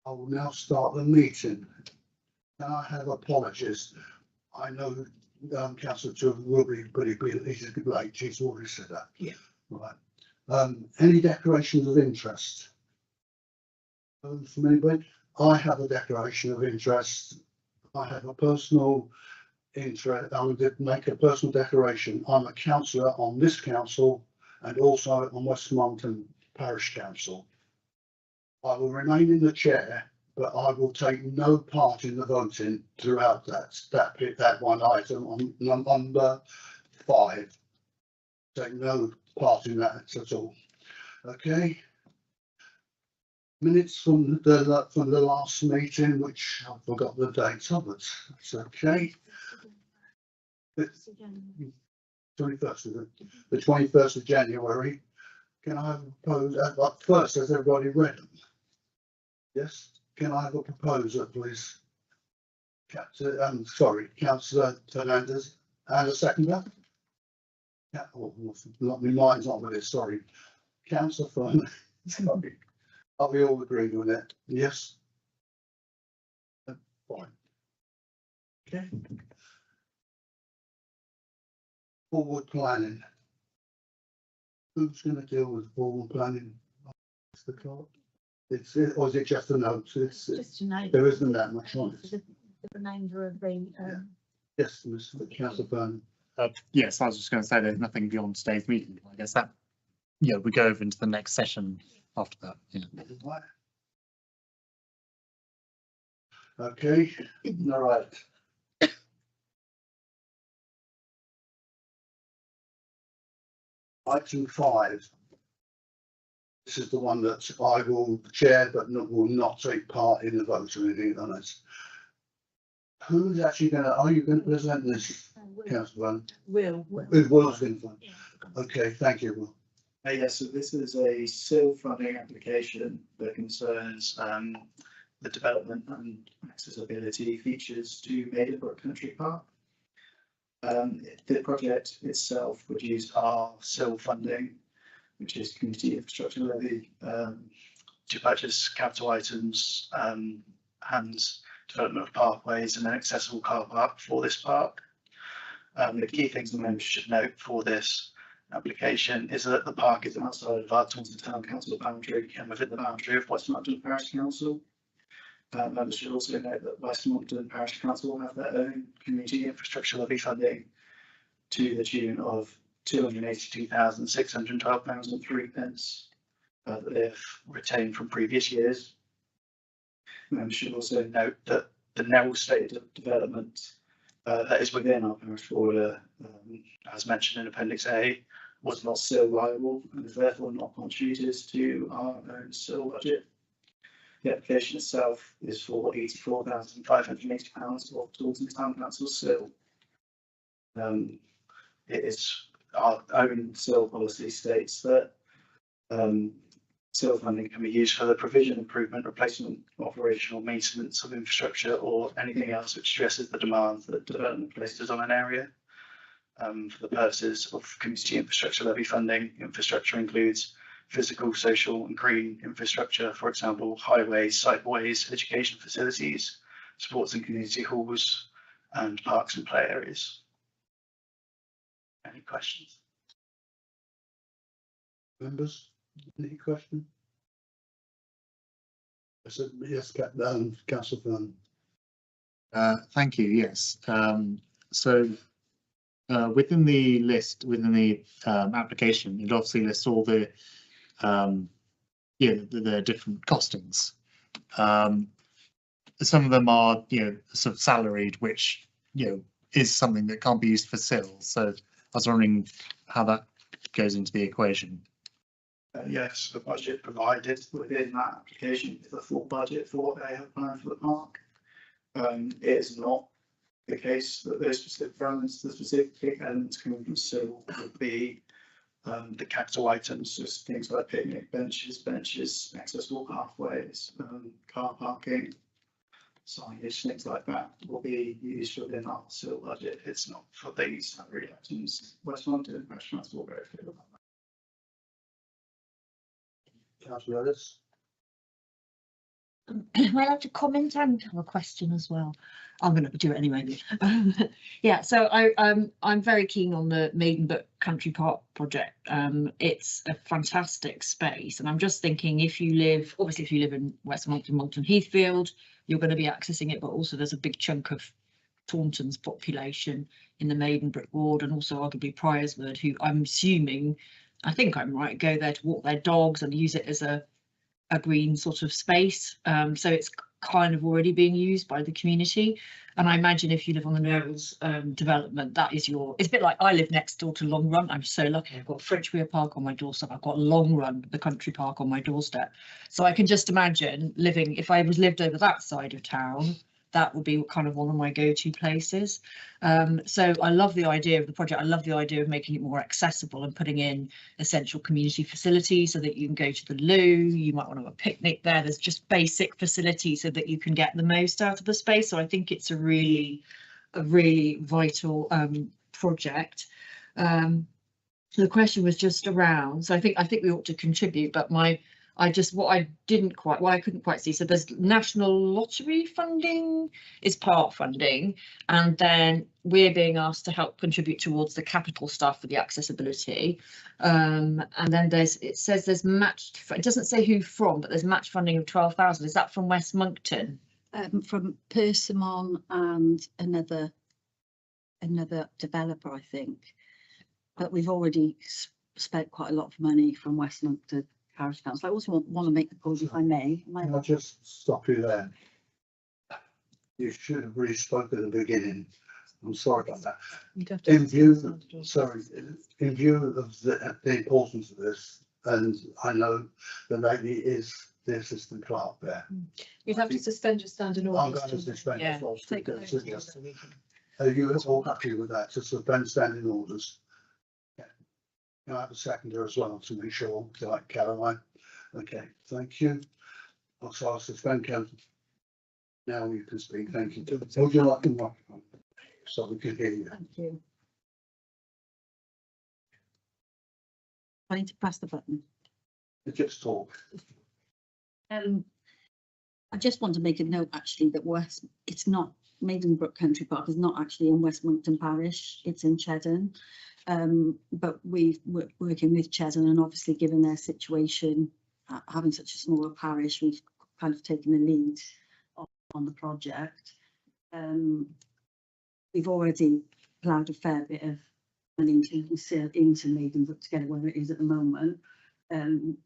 I will now start the meeting. Can I have apologies? I know Councillor Jordan will be, but he's a bit late. He's already said that. Yeah. Right. Any declarations of interest? From anybody? I have a declaration of interest. I have a personal interest. I would make a personal declaration. I'm a councillor on this council and also on Westmoreland Parish Council. I will remain in the chair, but I will take no part in the voting throughout that one item on number 5. Take no part in that at all. Okay. Minutes from the last meeting, which I forgot the date of it. It's okay. 21st, is it? The 21st of January. Can I have a proposal? First, has everybody read them? Yes. Can I have a proposer, please? Councillor Fernandez, and a seconder. Yeah, oh, my mind's not with it. Sorry, Councillor Fernandez. Sorry. Are we all agreed with it? Yes. Fine. Okay. Forward planning. Who's going to deal with forward planning? Mr. Clark? Or is it just a note? It's just a note. There isn't that much on it. The remainder of the yes, Mr. Councillor Byrne. Yes, I was just going to say there's nothing beyond today's meeting. I guess that we go over into the next session after that. Yeah. Okay. All right. Item 5. This is the one that I will chair, but will not take part in the vote or anything on it. Who's actually going to? Are you going to present this, Councillor? Will. Will's going to. Okay, thank you, Will. Yes, so this is a SIL funding application that concerns the development and accessibility features to Maidabrook Country Park. The project itself would use our SIL funding, which is Community Infrastructure Levy, to purchase capital items and development of pathways and an accessible car park for this park. The key things the members should note for this application is that the park is outside of our Taunton Town Council boundary and within the boundary of Westmoreland Parish Council. Members should also note that Westmoreland Parish Council will have their own community infrastructure levy funding to the tune of £282,612.03 that they've retained from previous years. Members should also note that the now stated development that is within our parish border, as mentioned in Appendix A, was not SIL liable and is therefore not contributed to our own SIL budget. The application itself is for £84,580 of Taunton Town Council SIL. It is our own SIL policy states that SIL funding can be used for the provision, improvement, replacement, operational maintenance of infrastructure or anything else which stresses the demands that development places on an area. For the purposes of community infrastructure levy funding, infrastructure includes physical, social and green infrastructure, for example, highways, cycleways, education facilities, sports and community halls, and parks and play areas. Any questions? Members, any question? Yes, Councillor Fern. Thank you. Yes. So within the list, within the application, it obviously lists all the the different costings. Some of them are sort of salaried, which is something that can't be used for SIL. So I was wondering how that goes into the equation. Yes, the budget provided within that application is the full budget for what they have planned for the park. It is not the case that those specific elements, the specific elements coming from SIL would be the capital items, just things like picnic benches, accessible pathways, car parking, signage, things like that will be used within our SIL budget. It's not for these salary items. Westmoreland Parish Council will very clear about that. Councillor Ellis. Am I allowed to comment and have a question as well? I'm going to do it anyway. Yeah, so I'm very keen on the Maidenbrook Country Park project. It's a fantastic space, and I'm just thinking, if you live, obviously, if you live in West Monkton, Monkton Heathfield, you're going to be accessing it, but also there's a big chunk of Taunton's population in the Maidenbrook ward, and also arguably Priorswood, who I'm assuming, I think I'm right, go there to walk their dogs and use it as a green sort of space. So it's kind of already being used by the community. And I imagine if you live on the Knowles development, that is it's a bit like I live next door to Long Run. I'm so lucky. I've got Frenchweir Park on my doorstep. I've got Long Run, the country park, on my doorstep. So I can just imagine living, if I was lived over that side of town, that would be kind of one of my go-to places. So I love the idea of the project. I love the idea of making it more accessible and putting in essential community facilities so that you can go to the loo, you might want to have a picnic there. There's just basic facilities so that you can get the most out of the space. So I think it's a really vital project. The question was just around, so I think we ought to contribute, but what I couldn't quite see. So there's national lottery funding is part funding, and then we're being asked to help contribute towards the capital stuff for the accessibility. And then it says there's matched, it doesn't say who from, but there's match funding of 12,000. Is that from West Monkton? From Persimmon and another developer, I think. But we've already spent quite a lot of money from West Monkton Parish Council. I also want to make the point, if I may. Can I just stop you there? You should have really spoken at the beginning. I'm sorry about that. In view of the importance of this, and I know the lady is the assistant clerk there. You'd have to suspend your standing order. I'm going to suspend. Yeah. Are you all happy with that, to suspend standing orders? Yeah. Can I have a seconder as well to make sure, like Caroline? Okay, thank you. Also, I'll suspend council. Now you can speak, thank you. Would you like the microphone? So we can hear you. Thank you. I need to press the button. Just talk. I just want to make a note actually that it's not Maidenbrook Country Park is not actually in West Monkton Parish, it's in Cheddon. But we're working with Cheddon, and obviously given their situation, having such a small parish, we've kind of taken the lead on the project. We've already ploughed a fair bit of money into Maidenbrook to get it where it is at the moment. And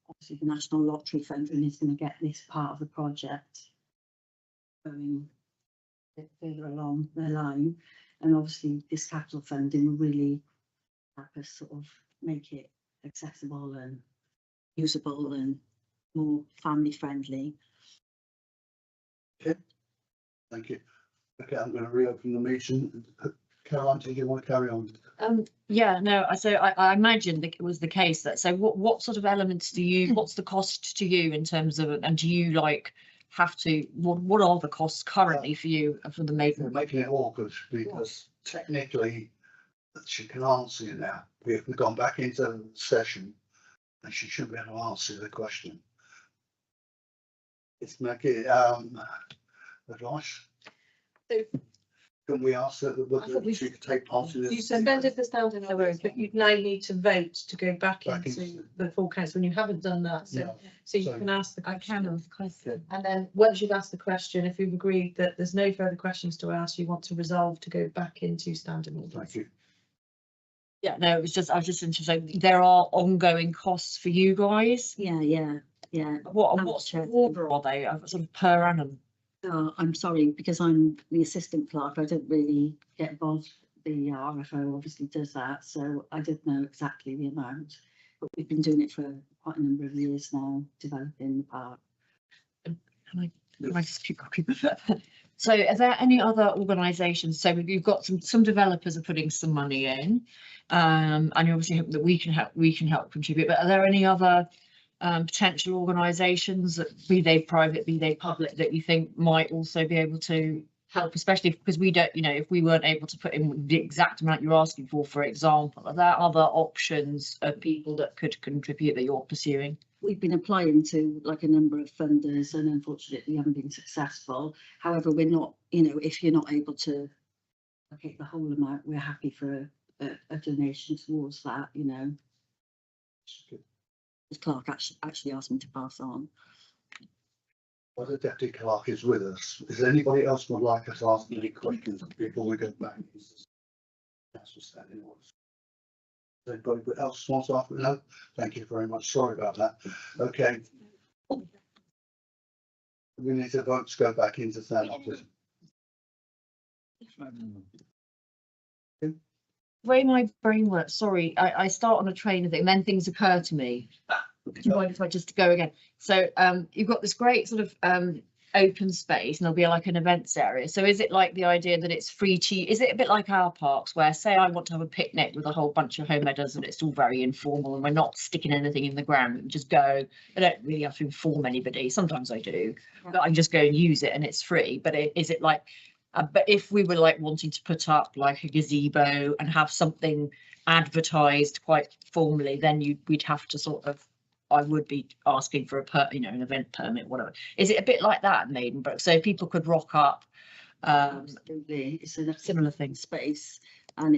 obviously the National Lottery Funding is going to get this part of the project going a bit further along the line, and obviously this capital funding will really help us sort of make it accessible and usable and more family friendly. Okay, thank you. Okay, I'm going to reopen the meeting. Caroline, do you want to carry on? Yeah, no, so I imagine that it was the case that, so what sort of elements what's the cost to you in terms of, and do you what are the costs currently for you for the We're Maiden? making it awkward because technically she can answer you now. We've gone back into the session and she should be able to answer the question. It's making advice. So- Can we ask her whether she could take part in this? You suspended the standing orders, but you now need to vote to go back Back into into- the full council, and you haven't done that. So, Yeah. so you So- can ask the I question. can ask question. And then once you've asked the question, if you've agreed that there's no further questions to ask, you want to resolve to go back into standing orders. Thank you. Yeah, no, I was just interested. There are ongoing costs for you guys. Yeah. What order are they? Sort of per annum? I'm sorry, because I'm the assistant clerk, I don't really get involved. The RFO obviously does that, so I don't know exactly the amount, but we've been doing it for quite a number of years now, developing the park. Can I just keep talking? So are there any other organisations? So you've got some developers are putting some money in, and you obviously hope that we can help contribute, but are there any other potential organisations, that be they private, be they public, that you think might also be able to help, especially because we don't, if we weren't able to put in the exact amount you're asking for example, are there other options of people that could contribute that you're pursuing? we've been applying to like a number of funders and unfortunately haven't been successful. However, we're not, you know, if you're not able to allocate the whole amount, we're happy for a donation towards that, you know. As Clark actually asked me to pass on. Well, the deputy clerk is with us. Is there anybody else who would like us to ask any questions before we go back? That's just standing orders. Anybody else wants to ask? No, thank you very much. Sorry about that. Okay. We need to vote to go back into that. The way my brain works, sorry, I start on a train of thing, and then things occur to me. Do you mind if I just go again? So you've got this great sort of open space, and there'll be like an events area. So is it like the idea that it's free to, is it a bit like our parks where, say I want to have a picnic with a whole bunch of homeowners and it's all very informal and we're not sticking anything in the ground, we can just go, I don't really have to inform anybody, sometimes I do, but I can just go and use it and it's free. But is it like, but if we were like wanting to put up like a gazebo and have something advertised quite formally, then we'd have to sort of, I would be asking for an event permit, whatever. Is it a bit like that at Maidenbrook? So people could rock up. Absolutely, it's a Similar thing. space, and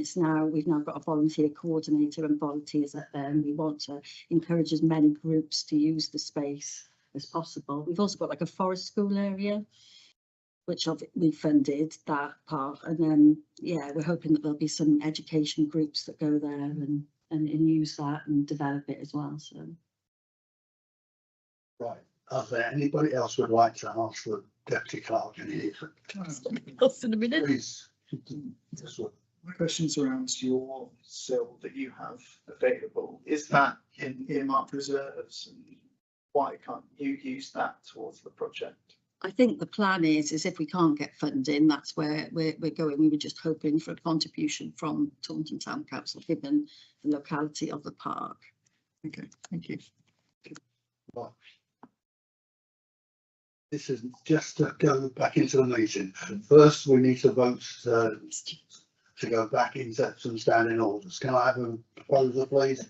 we've now got a volunteer coordinator and volunteers up there, and we want to encourage as many groups to use the space as possible. We've also got like a forest school area, which we funded that part, and then yeah, we're hoping that there'll be some education groups that go there and use that and develop it as well. So. Right. Are there anybody else who would like to ask the deputy clerk any? Please. This one. My question's around your SIL that you have available. Is that in earmarked reserves? And why can't you use that towards the project? I think the plan is if we can't get funding, that's where we're going. We were just hoping for a contribution from Taunton Town Council, given the locality of the park. Okay, thank you. Right. This is just to go back into the meeting. First, we need to vote to go back into some standing orders. Can I have a proposal, please?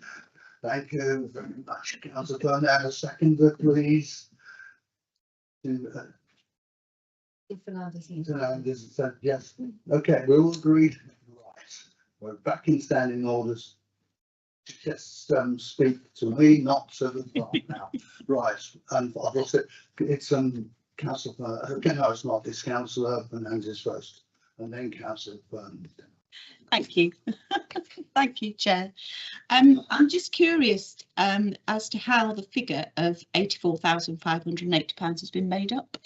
Thank you very much. Councillor Burnett, a seconder, please. Fernandez said yes. Okay, we're all agreed. Right. We're back in standing orders. Just speak to me, not to the clerk now. Right, and I've lost it. It's councillor. No, it's not. It's councillor Fernandez first, and then councillor Burnett. Thank you. Thank you, Chair. I'm just curious as to how the figure of £84,580 has been made up.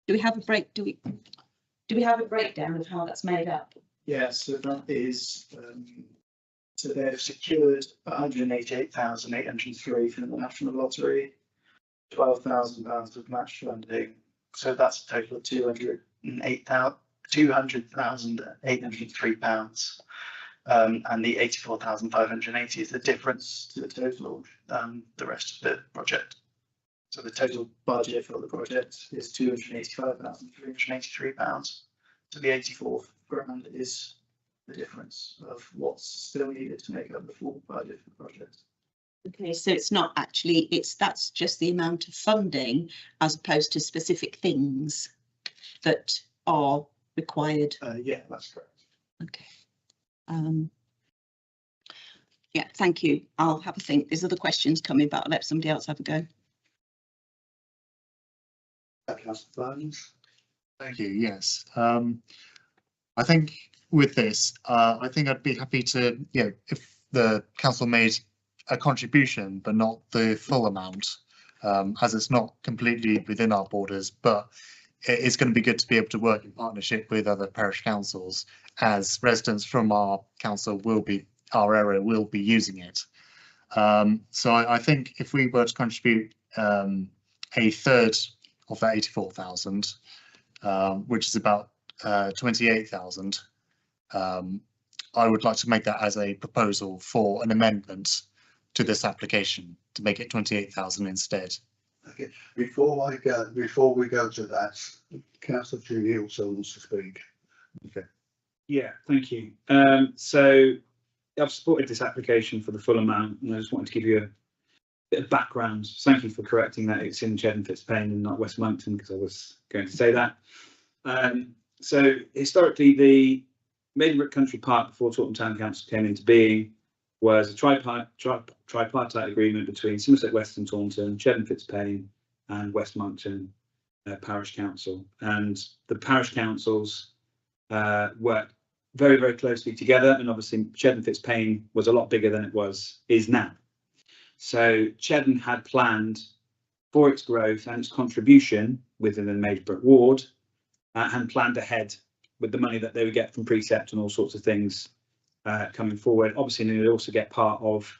Do we have a breakdown of how that's made up? Yeah, so that is so they've secured 188,803 from the National Lottery, £12,000 of match funding. So that's a total of £200,803. And the 84,580 is the difference to the total, the rest of the project. So the total budget for the project is £285,383. So the 84 grand is the difference of what's still needed to make up the full budget for the project. Okay, so it's not actually, that's just the amount of funding as opposed to specific things that are required. Yeah, that's correct. Okay. Yeah, thank you. I'll have a think. There's other questions coming, but I'll let somebody else have a go. Thank you. Yes. I think with this, I think I'd be happy to, if the council made a contribution, but not the full amount, as it's not completely within our borders, but it's going to be good to be able to work in partnership with other parish councils, as residents from our council our area will be using it. So I think if we were to contribute a third of that 84,000, which is about 28,000, I would like to make that as a proposal for an amendment to this application to make it 28,000 instead. Okay, before we go to that, councillor Junior also wants to speak. Okay. Yeah, thank you. So I've supported this application for the full amount, and I just wanted to give you bit of background. Thank you for correcting that. It's in Chedden Fitzpaine and not West Monkton, because I was going to say that. So historically, the Maidenbrook Country Park, before Taunton Town Council came into being, was a tripartite agreement between Somerset West and Taunton, Chedden Fitzpaine, and West Monkton Parish Council. And the parish councils worked very, very closely together. And obviously, Chedden Fitzpaine was a lot bigger than it is now. So Chedden had planned for its growth and its contribution within the Maidenbrook ward, and planned ahead with the money that they would get from precept and all sorts of things coming forward. Obviously, they would also get part of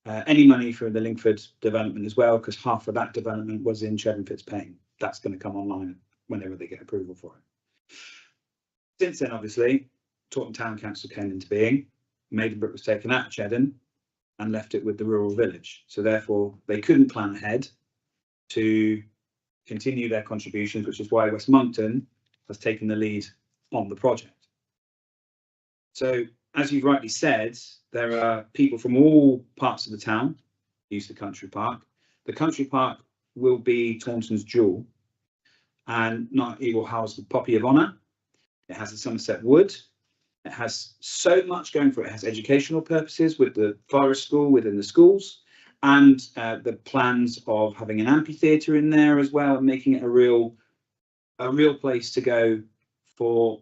any money from the Lingford development as well, because half of that development was in Chedden Fitzpaine. That's going to come online whenever they get approval for it. Since then, obviously, Taunton Town Council came into being. Maidenbrook was taken out of Chedden and left it with the rural village. So therefore, they couldn't plan ahead to continue their contributions, which is why West Monkton has taken the lead on the project. So, as you've rightly said, there are people from all parts of the town use the country park. The country park will be Taunton's jewel, and it will house the Poppy of Honour. It has the Somerset Wood. It has so much going for it. It has educational purposes with the forest school within the schools, and the plans of having an amphitheatre in there as well, and making it a real place to go for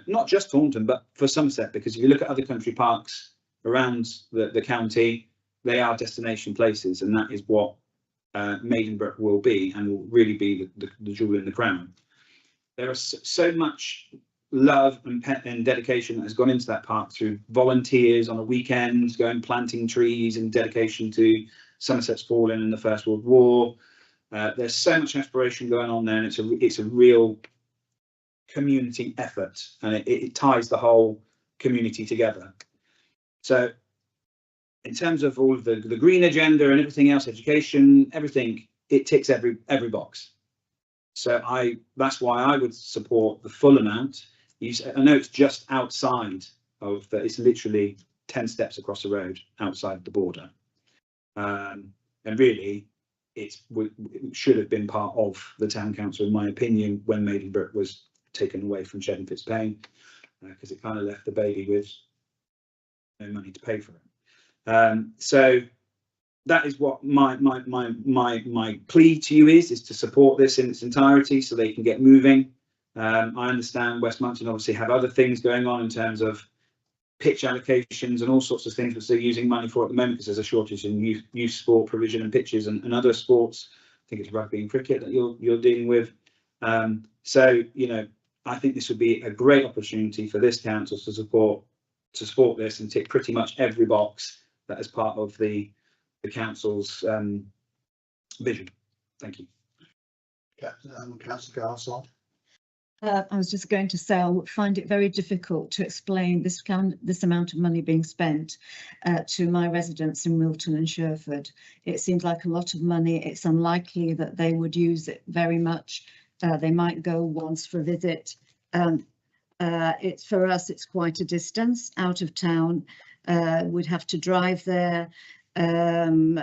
not just Taunton, but for Somerset, because if you look at other country parks around the county, they are destination places, and that is what Maidenbrook will be, and will really be the jewel in the crown. There is so much love and dedication that has gone into that park through volunteers on a weekend, going planting trees in dedication to Somerset's fallen in the First World War. There's so much aspiration going on there, and it's a real community effort, and it ties the whole community together. So in terms of all of the green agenda and everything else, education, everything, it ticks every box. So that's why I would support the full amount. I know it's just outside of it's literally 10 steps across the road outside the border, and really it should have been part of the town council, in my opinion, when Maidenbrook was taken away from Chedden Fitzpaine, because it kind of left the baby with no money to pay for it. So that is what my plea to you is to support this in its entirety, so they can get moving. I understand West Monkton obviously have other things going on in terms of pitch allocations and all sorts of things which they're using money for at the moment, because there's a shortage in youth sport provision and pitches and other sports. I think it's rugby and cricket that you're dealing with. So I think this would be a great opportunity for this council to support this and tick pretty much every box that is part of the council's vision. Thank you. Councillor Garside. I was just going to say, I find it very difficult to explain this amount of money being spent to my residents in Wilton and Sherford. It seems like a lot of money. It's unlikely that they would use it very much. They might go once for a visit. It's for us, it's quite a distance out of town. We'd have to drive there. And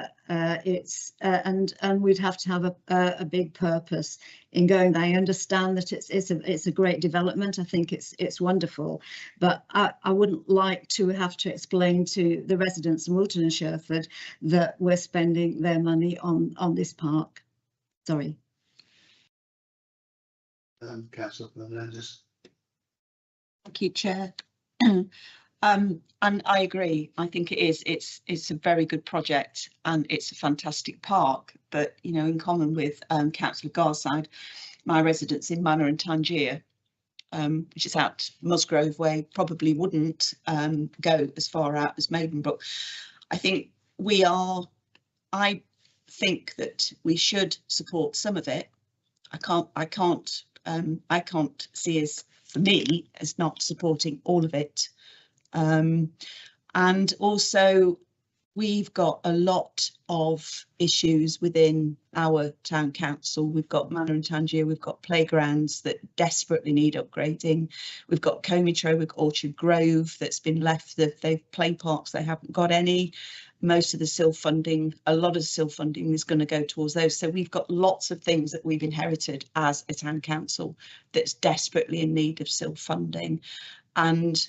we'd have to have a big purpose in going there. I understand that it's a great development. I think it's wonderful, but I wouldn't like to have to explain to the residents in Wilton and Sherford that we're spending their money on this park. Sorry. Councillor Fernandez. Thank you, Chair. And I agree. I think it is. It's a very good project, and it's a fantastic park. But in common with Councillor Garside, my residents in Manor and Tangier, which is out Musgrove way, probably wouldn't go as far out as Maidenbrook. I think that we should support some of it. I can't see as, for me, as not supporting all of it. And also we've got a lot of issues within our town council. We've got Manor and Tangier, we've got playgrounds that desperately need upgrading. We've got Comitrowick, Orchard Grove that's been left, they've play parks, they haven't got any. Most of the SIL funding, a lot of SIL funding is going to go towards those. So we've got lots of things that we've inherited as a town council that's desperately in need of SIL funding. And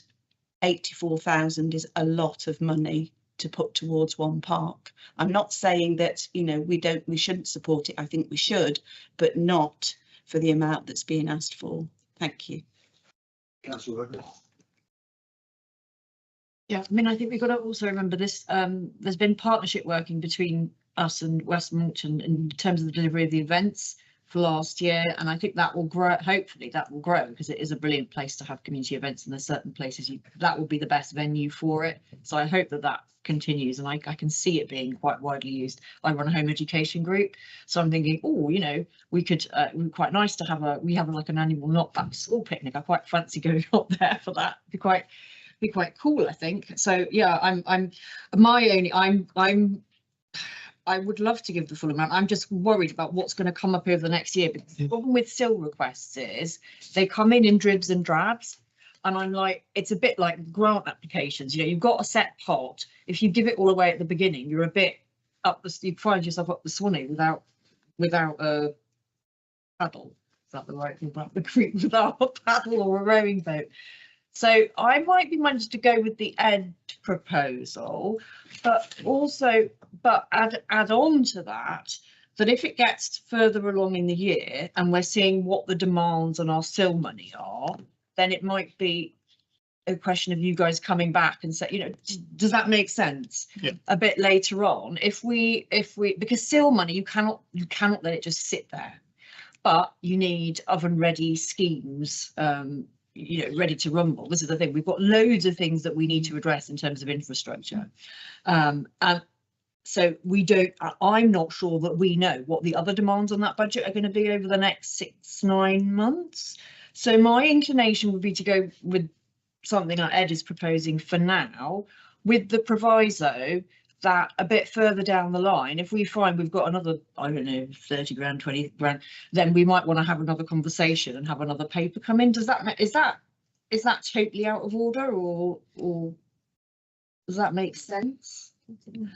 84,000 is a lot of money to put towards one park. I'm not saying that, you know, we shouldn't support it. I think we should, but not for the amount that's being asked for. Thank you. Councillor Redmond. Yeah, I mean, I think we've got to also remember this. There's been partnership working between us and West Monkton in terms of the delivery of the events for last year, and I think that will grow. Hopefully that will grow, because it is a brilliant place to have community events, and there's certain places that will be the best venue for it. So I hope that that continues, and I can see it being quite widely used. I run a home education group, so I'm thinking, oh, you know, we could it'd be quite nice to have like an annual not back to school picnic. I quite fancy going up there for that. It'd be quite cool, I think. So yeah, I would love to give the full amount. I'm just worried about what's going to come up over the next year, because the problem with SIL requests is they come in dribs and drabs, and I'm like, it's a bit like grant applications. You know, you've got a set pot. If you give it all away at the beginning, you're a bit you find yourself up the Swanee without a paddle. Is that the right thing about the creek? Without a paddle or a rowing boat. So I might be managed to go with the Ed proposal, but add on to that if it gets further along in the year and we're seeing what the demands on our SIL money are, then it might be a question of you guys coming back and say, you know, does that make sense? Yeah. A bit later on, if we because SIL money, you cannot let it just sit there, but you need oven ready schemes, you know, ready to rumble. This is the thing, we've got loads of things that we need to address in terms of infrastructure, and so I'm not sure that we know what the other demands on that budget are going to be over the next 6-9 months. So my inclination would be to go with something like Ed is proposing for now, with the proviso that a bit further down the line, if we find we've got another, I don't know, 30 grand, 20 grand, then we might want to have another conversation and have another paper come in. Is that totally out of order, or does that make sense?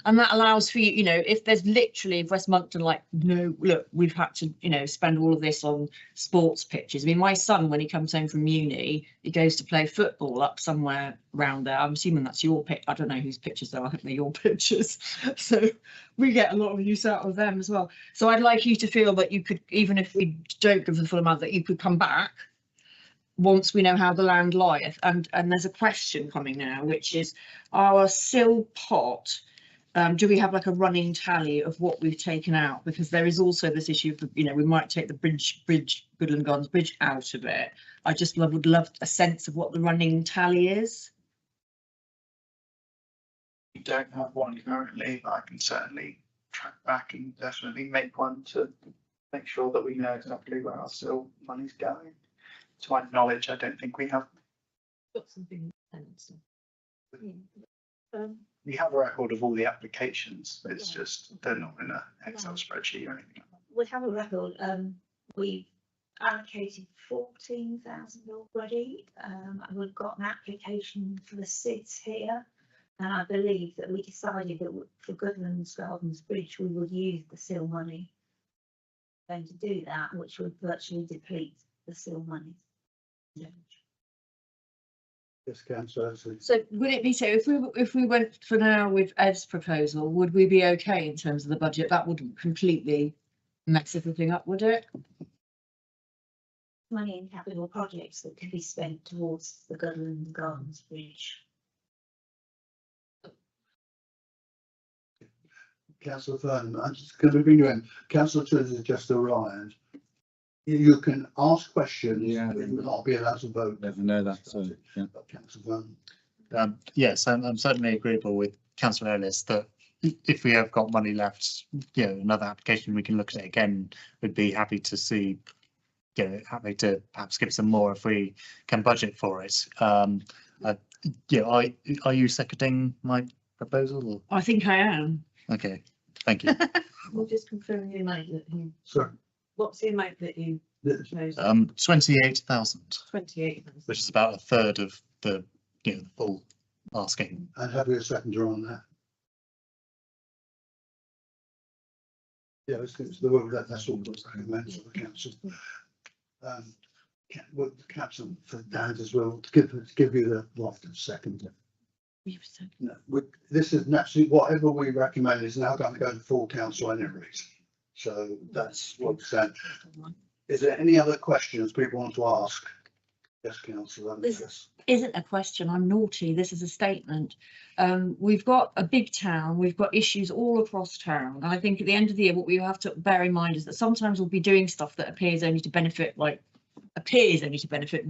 And that allows for you know, if there's literally, if West Monkton like, no, look, we've had to, you know, spend all of this on sports pitches. I mean, my son, when he comes home from uni, he goes to play football up somewhere around there. I'm assuming that's your pitch. I don't know whose pitches though. I think they're your pitches. So we get a lot of use out of them as well. So I'd like you to feel that you could, even if we don't give the full amount, that you could come back once we know how the land lieth. And there's a question coming now, which is our SIL pot. Do we have like a running tally of what we've taken out? Because there is also this issue of, you know, we might take the bridge Goodland Gardens Bridge out of it. I just would love a sense of what the running tally is. We don't have one currently, but I can certainly track back and definitely make one to make sure that we know exactly where our SIL money's going. To my knowledge, I don't think we have. Got something. We have a record of all the applications, but it's just they're not in an Excel spreadsheet or anything. We have a record. We've allocated 14,000 already, and we've got an application for the SIDS here. And I believe that we decided that for Goodland Gardens Bridge, we would use the SIL money. Going to do that, which would virtually deplete the SIL money. Yes, councillor. So would it be so if we went for now with Ed's proposal, would we be okay in terms of the budget? That wouldn't completely mess everything up, would it? Money in capital projects that could be spent towards the Goodland Gardens Bridge. Councillor Fern, I'm just going to bring you in. Councillor Toots has just arrived. You can ask questions, Yeah, but you will not be allowed to vote. Never know that, so, yeah. Councillor Fern. Yes, I'm certainly agreeable with Councillor Ellis that if we have got money left, you know, another application we can look at it again. Would be happy to see, you know, happy to perhaps give some more if we can budget for it. Yeah, are you seconding my proposal or? I think I am. Okay, thank you. We'll just confirm the amount that you, So what's the amount that you chose? 28,000, 28. which is about a third of the, you know, the full asking. and have we a seconder on that? Yeah, it's the word that's all that's recommended to the council. With the council for Dan as well, to give you the right of second. No, this is naturally, whatever we recommend is now going to go to full council anyway. So that's what we're saying. Is there any other questions people want to ask? Yes, councillor. This isn't a question. I'm naughty. This is a statement. We've got a big town. We've got issues all across town. And I think at the end of the year, what we have to bear in mind is that sometimes we'll be doing stuff that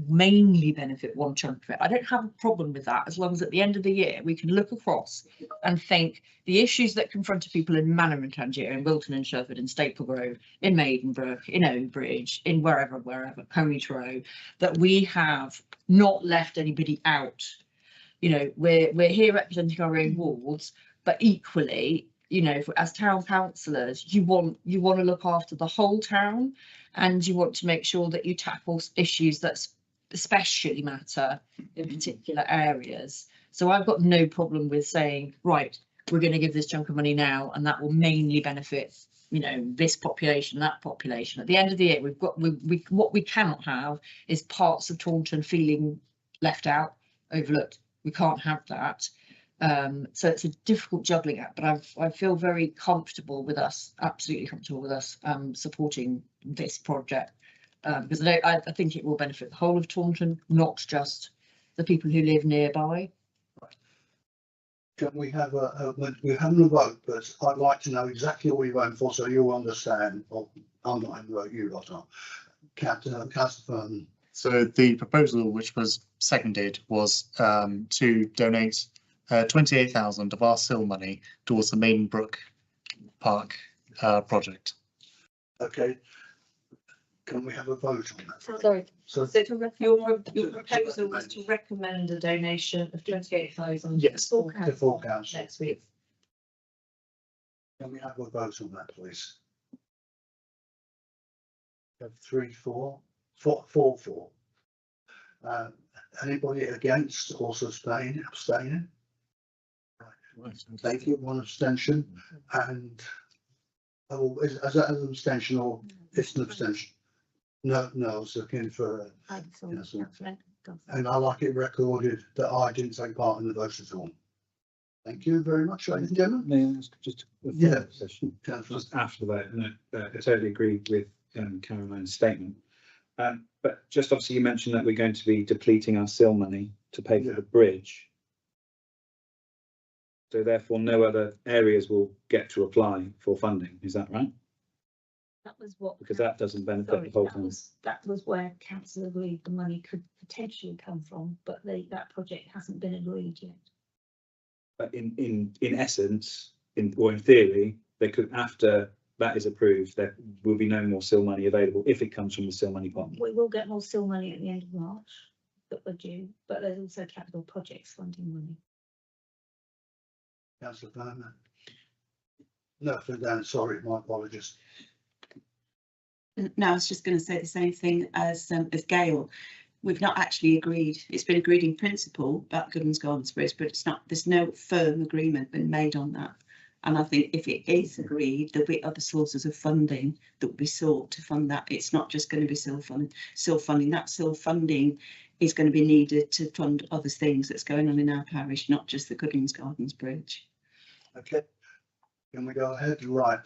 mainly benefit one chunk of it. I don't have a problem with that, as long as at the end of the year we can look across and think the issues that confront people in Manor and Tangier, in Wilton and Sherford, in Staple Grove, in Maidenbrook, in Oakbridge, in wherever, Coney's Row, that we have not left anybody out. You know, we're here representing our own wards, but equally, you know, as town councillors, you want to look after the whole town, and you want to make sure that you tackle issues that especially matter in particular areas. So I've got no problem with saying, right, we're going to give this chunk of money now, and that will mainly benefit, you know, this population, that population. At the end of the year, what we cannot have is parts of Taunton feeling left out, overlooked. We can't have that. So it's a difficult juggling act, but I feel very comfortable with us, absolutely comfortable with us supporting this project, because I think it will benefit the whole of Taunton, not just the people who live nearby. Can we have we're having a vote, but I'd like to know exactly what you're voting for, so you'll understand. Well, I'm not in the vote, you lot are. Councillor Fern. So the proposal, which was seconded, was to donate 28,000 of our SIL money towards the Maidenbrook Park project. Okay. Can we have a vote on that? Sorry. So Your proposal was to recommend a donation of 28,000. Yes, to full council. Next week. Can we have a vote on that, please? We have 3, 4. Anybody against or abstaining? Thank you. One abstention, and is that an abstention or it's an abstention? No, I was looking for. And I like it recorded that I didn't take part in the vote at all. Thank you very much, ladies and gentlemen. May I ask just a Yeah. question? Just after that, no, I totally agree with Caroline's statement. But just obviously you mentioned that we're going to be depleting our SIL money to pay for the bridge. So therefore no other areas will get to apply for funding, is that right? That was what. Because that doesn't benefit Sorry, the whole that town. that was where council agreed the money could potentially come from, but that project hasn't been agreed yet. But in essence, in theory, they could, after that is approved, there will be no more SIL money available if it comes from the SIL money pot. We will get more SIL money at the end of March that we're due, but there's also capital projects funding money. Councillor Fern. No, for Dan, sorry, my apologies. No, I was just going to say the same thing as Gail. We've not actually agreed. It's been agreed in principle about Goodlands Gardens Bridge, but it's not. There's no firm agreement been made on that. And I think if it is agreed, there'll be other sources of funding that will be sought to fund that. It's not just going to be SIL funding. That SIL funding is going to be needed to fund other things that's going on in our parish, not just the Goodlands Gardens Bridge. Okay. Can we go ahead? Right.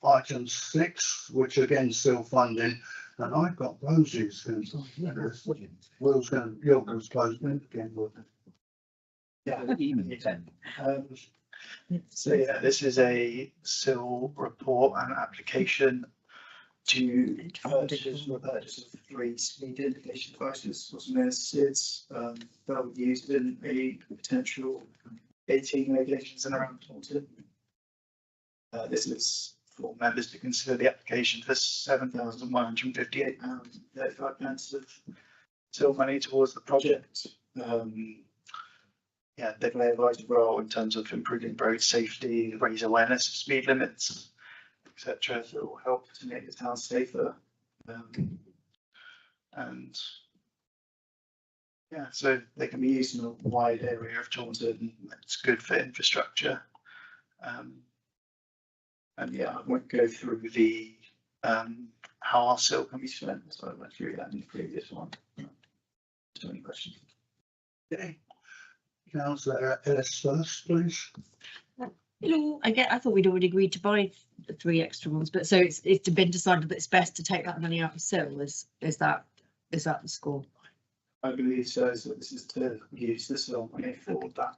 Item 6, which again still funding, and I've got Rosie's. Will's going to Yogurt's closed again. So yeah, this is a SIL report and application to purchase of 3 speed indication devices, also known as SIDs, that will be used in a potential 18 locations in around Taunton. This is for members to consider the application for £7,158.35 of SIL money towards the project. yeah, they play a vital role in terms of improving road safety, raise awareness of speed limits, etc. So it will help to make the town safer. And yeah, so they can be used in a wide area of Taunton. It's good for infrastructure. And yeah, I won't go through the how our SIL can be spent. So I went through that in the previous one. So any questions? Okay. Councillor Ellis first, please. Hello, I thought we'd already agreed to buy the 3 extra ones, but so it's been decided that it's best to take that money out of SIL. Is that the score? I believe so. So this is to use this money for that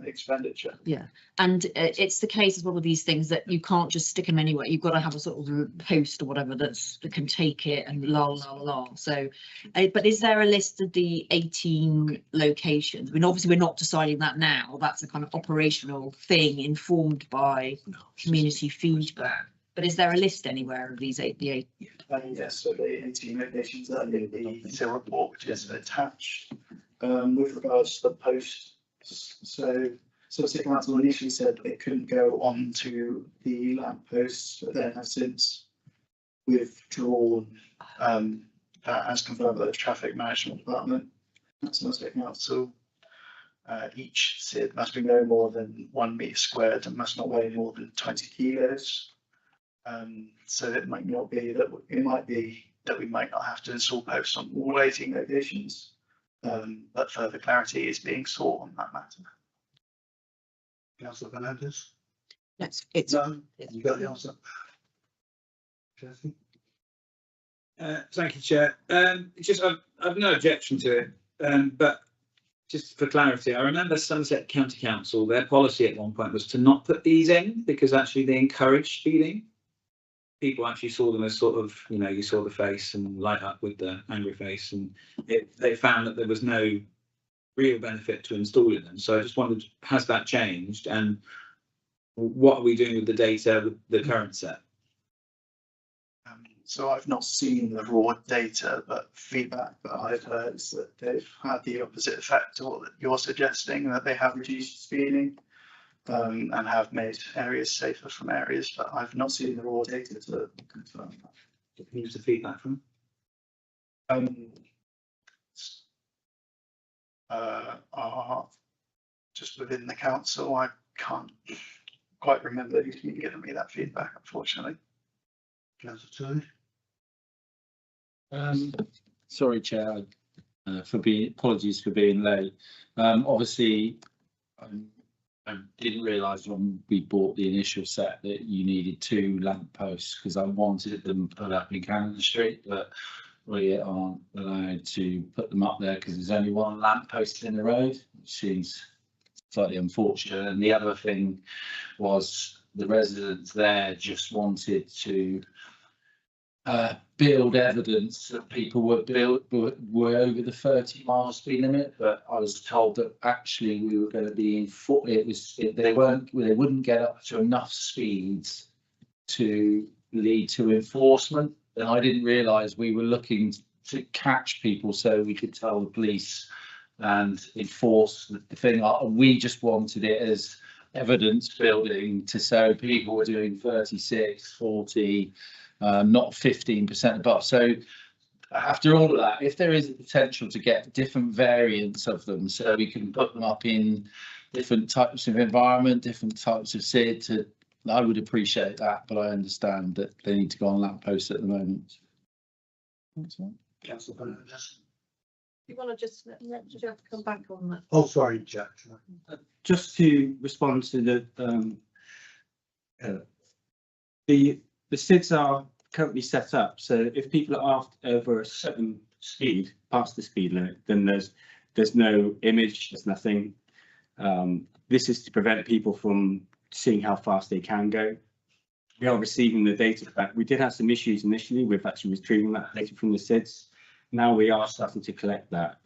expenditure. Yeah, and it's the case as well with these things that you can't just stick them anywhere. You've got to have a sort of post or whatever that can take it and la. So, but is there a list of the 18 locations? I mean, obviously we're not deciding that now. That's a kind of operational thing informed by community feedback. But is there a list anywhere of these 8? Yes, so the 18 locations that are in the SIL report, which is attached. With regards to the post. So City Council initially said it couldn't go on to the lampposts, but then have since withdrawn that as confirmed by the Traffic Management Department. That's City Council. Each SID must be no more than 1 metre squared and must not weigh more than 20 kilos. So it might not be that it might be that we might not have to install posts on all 18 locations. But further clarity is being sought on that matter. Councillor Fernandez? It's No, you got the answer. Jesse? Thank you, Chair. Just I've no objection to it, but just for clarity, I remember Somerset County Council, their policy at one point was to not put these in because actually they encourage speeding. People actually saw them as sort of, you know, you saw the face and light up with the angry face, and they found that there was no real benefit to installing them. So I just wondered, has that changed, and what are we doing with the data with the current set? So I've not seen the raw data, but feedback that I've heard is that they've had the opposite effect to what you're suggesting, that they have reduced speeding. And have made areas safer from areas, but I've not seen the raw data to confirm that. Can you use the feedback from? Are just within the council. I can't quite remember who's been giving me that feedback, unfortunately. Councillor Sorry, Chair, apologies for being late. Obviously, I didn't realise when we bought the initial set that you needed 2 lampposts because I wanted them put up in Cannon Street, but we aren't allowed to put them up there because there's only 1 lamppost in the road, which seems slightly unfortunate. And the other thing was the residents there just wanted to build evidence that people were over the 30 mile speed limit, but I was told that actually we were going to be in they wouldn't get up to enough speeds to lead to enforcement, and I didn't realise we were looking to catch people so we could tell the police and enforce the thing. We just wanted it as evidence building to show people were doing 36, 40. Not 15% above. So after all of that, if there is a potential to get different variants of them, so we can put them up in different types of environment, different types of SID, I would appreciate that, but I understand that they need to go on lampposts at the moment. Councillor Fernandez? You want to just let Jeff come back on that? Oh, sorry, Jack. Just to respond to the SIDs are currently set up, so if people are over a certain speed, past the speed limit, then there's no image, there's nothing. This is to prevent people from seeing how fast they can go. We are receiving the data back. We did have some issues initially with actually retrieving that data from the SIDs. Now we are starting to collect that.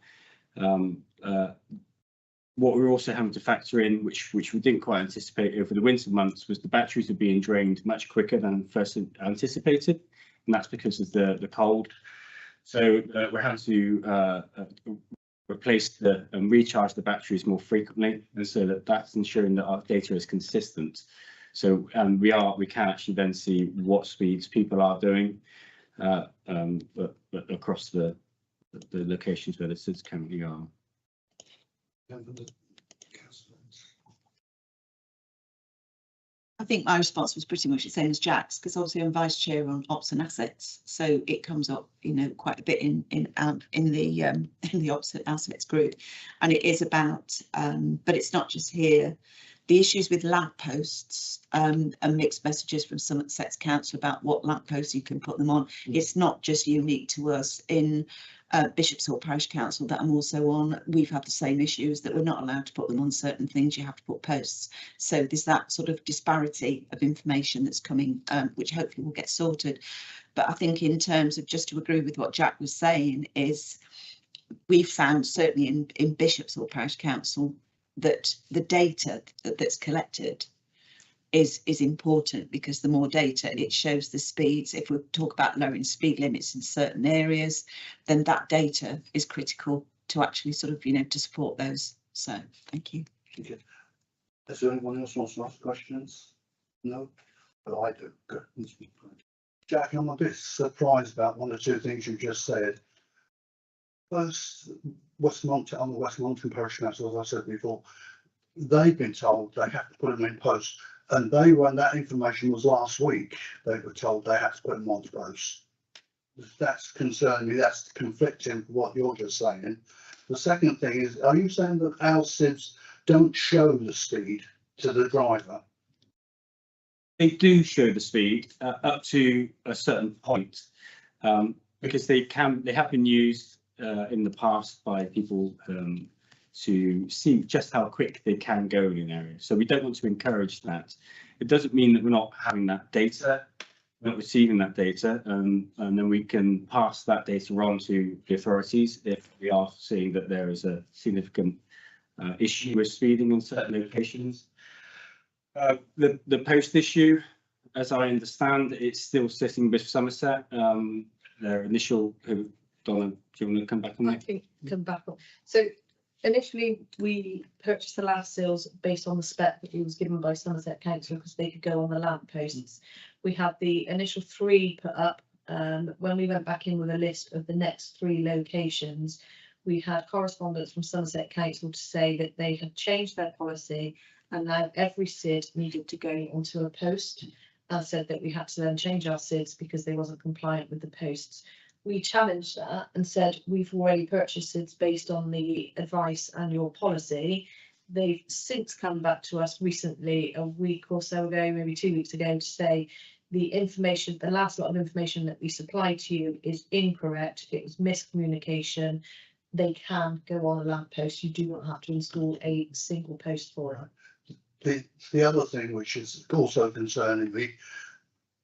What we're also having to factor in, which we didn't quite anticipate over the winter months, was the batteries are being drained much quicker than first anticipated, and that's because of the cold. So we're having to replace and recharge the batteries more frequently, and so that's ensuring that our data is consistent. So we can actually then see what speeds people are doing but across the locations where the SIDS currently are. I think my response was pretty much the same as Jack's, because obviously I'm vice chair on ops and assets, so it comes up, you know, quite a bit in the ops and assets group, and it is about, but it's not just here. The issues with lampposts and mixed messages from Somerset Council about what lampposts you can put them on. It's not just unique to us in Bishop's Hall Parish Council that I'm also on. We've had the same issues that we're not allowed to put them on certain things. You have to put posts. So there's that sort of disparity of information that's coming, which hopefully will get sorted. But I think in terms of, just to agree with what Jack was saying, is we've found certainly in Bishop's Hall Parish Council that the data that's collected is important, because the more data, it shows the speeds. If we talk about lowering speed limits in certain areas, then that data is critical to actually sort of, you know, to support those. So thank you. Okay. Is there anyone else wants to ask questions? No? Well, I do. Good. Jack, I'm a bit surprised about one or two things you just said. First, on the West Mountain Parish Council, as I said before, they've been told they have to put them in post, and when that information was last week, they were told they had to put them on post. That's concerning me. That's conflicting with what you're just saying. The second thing is, are you saying that our SIBs don't show the speed to the driver? They do show the speed up to a certain point, because they have been used in the past by people to see just how quick they can go in an area. So we don't want to encourage that. It doesn't mean that we're not having that data, we're not receiving that data, and then we can pass that data on to the authorities if we are seeing that there is a significant issue with speeding in certain locations. The post issue, as I understand, it's still sitting with Somerset. Their initial, Donna, do you want to come back on that? I think come back on. So initially we purchased the last seals based on the spec that was given by Somerset Council, because they could go on the lamp posts. We had the initial 3 put up. When we went back in with a list of the next 3 locations, we had correspondence from Somerset Council to say that they had changed their policy, and now every SID needed to go onto a post, and said that we had to then change our SIDs because they wasn't compliant with the posts. We challenged that and said we've already purchased SIDs based on the advice and your policy. They've since come back to us recently, a week or so ago, maybe 2 weeks ago, to say the information, the last lot of information that we supplied to you is incorrect. It was miscommunication. They can go on a lamp post. You do not have to install a single post for it. The other thing which is also concerning me,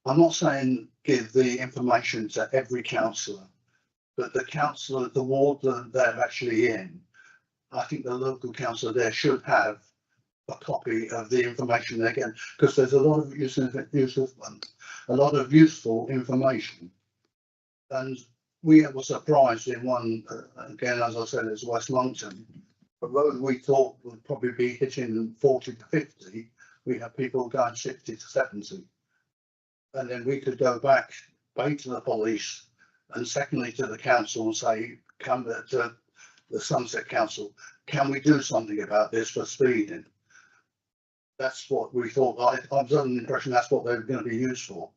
I'm not saying give the information to every councillor, but the councillor, the ward that they're actually in, I think the local councillor there should have a copy of the information they're getting, because there's a lot of useful information. And we were surprised in one, again, as I said, it's West Monkton, a road we thought would probably be hitting 40 to 50, we have people going 60 to 70. And then we could go back to the police, and secondly to the council, and say, come to the Somerset Council, can we do something about this for speeding? That's what we thought. I was under the impression that's what they were going to be used for.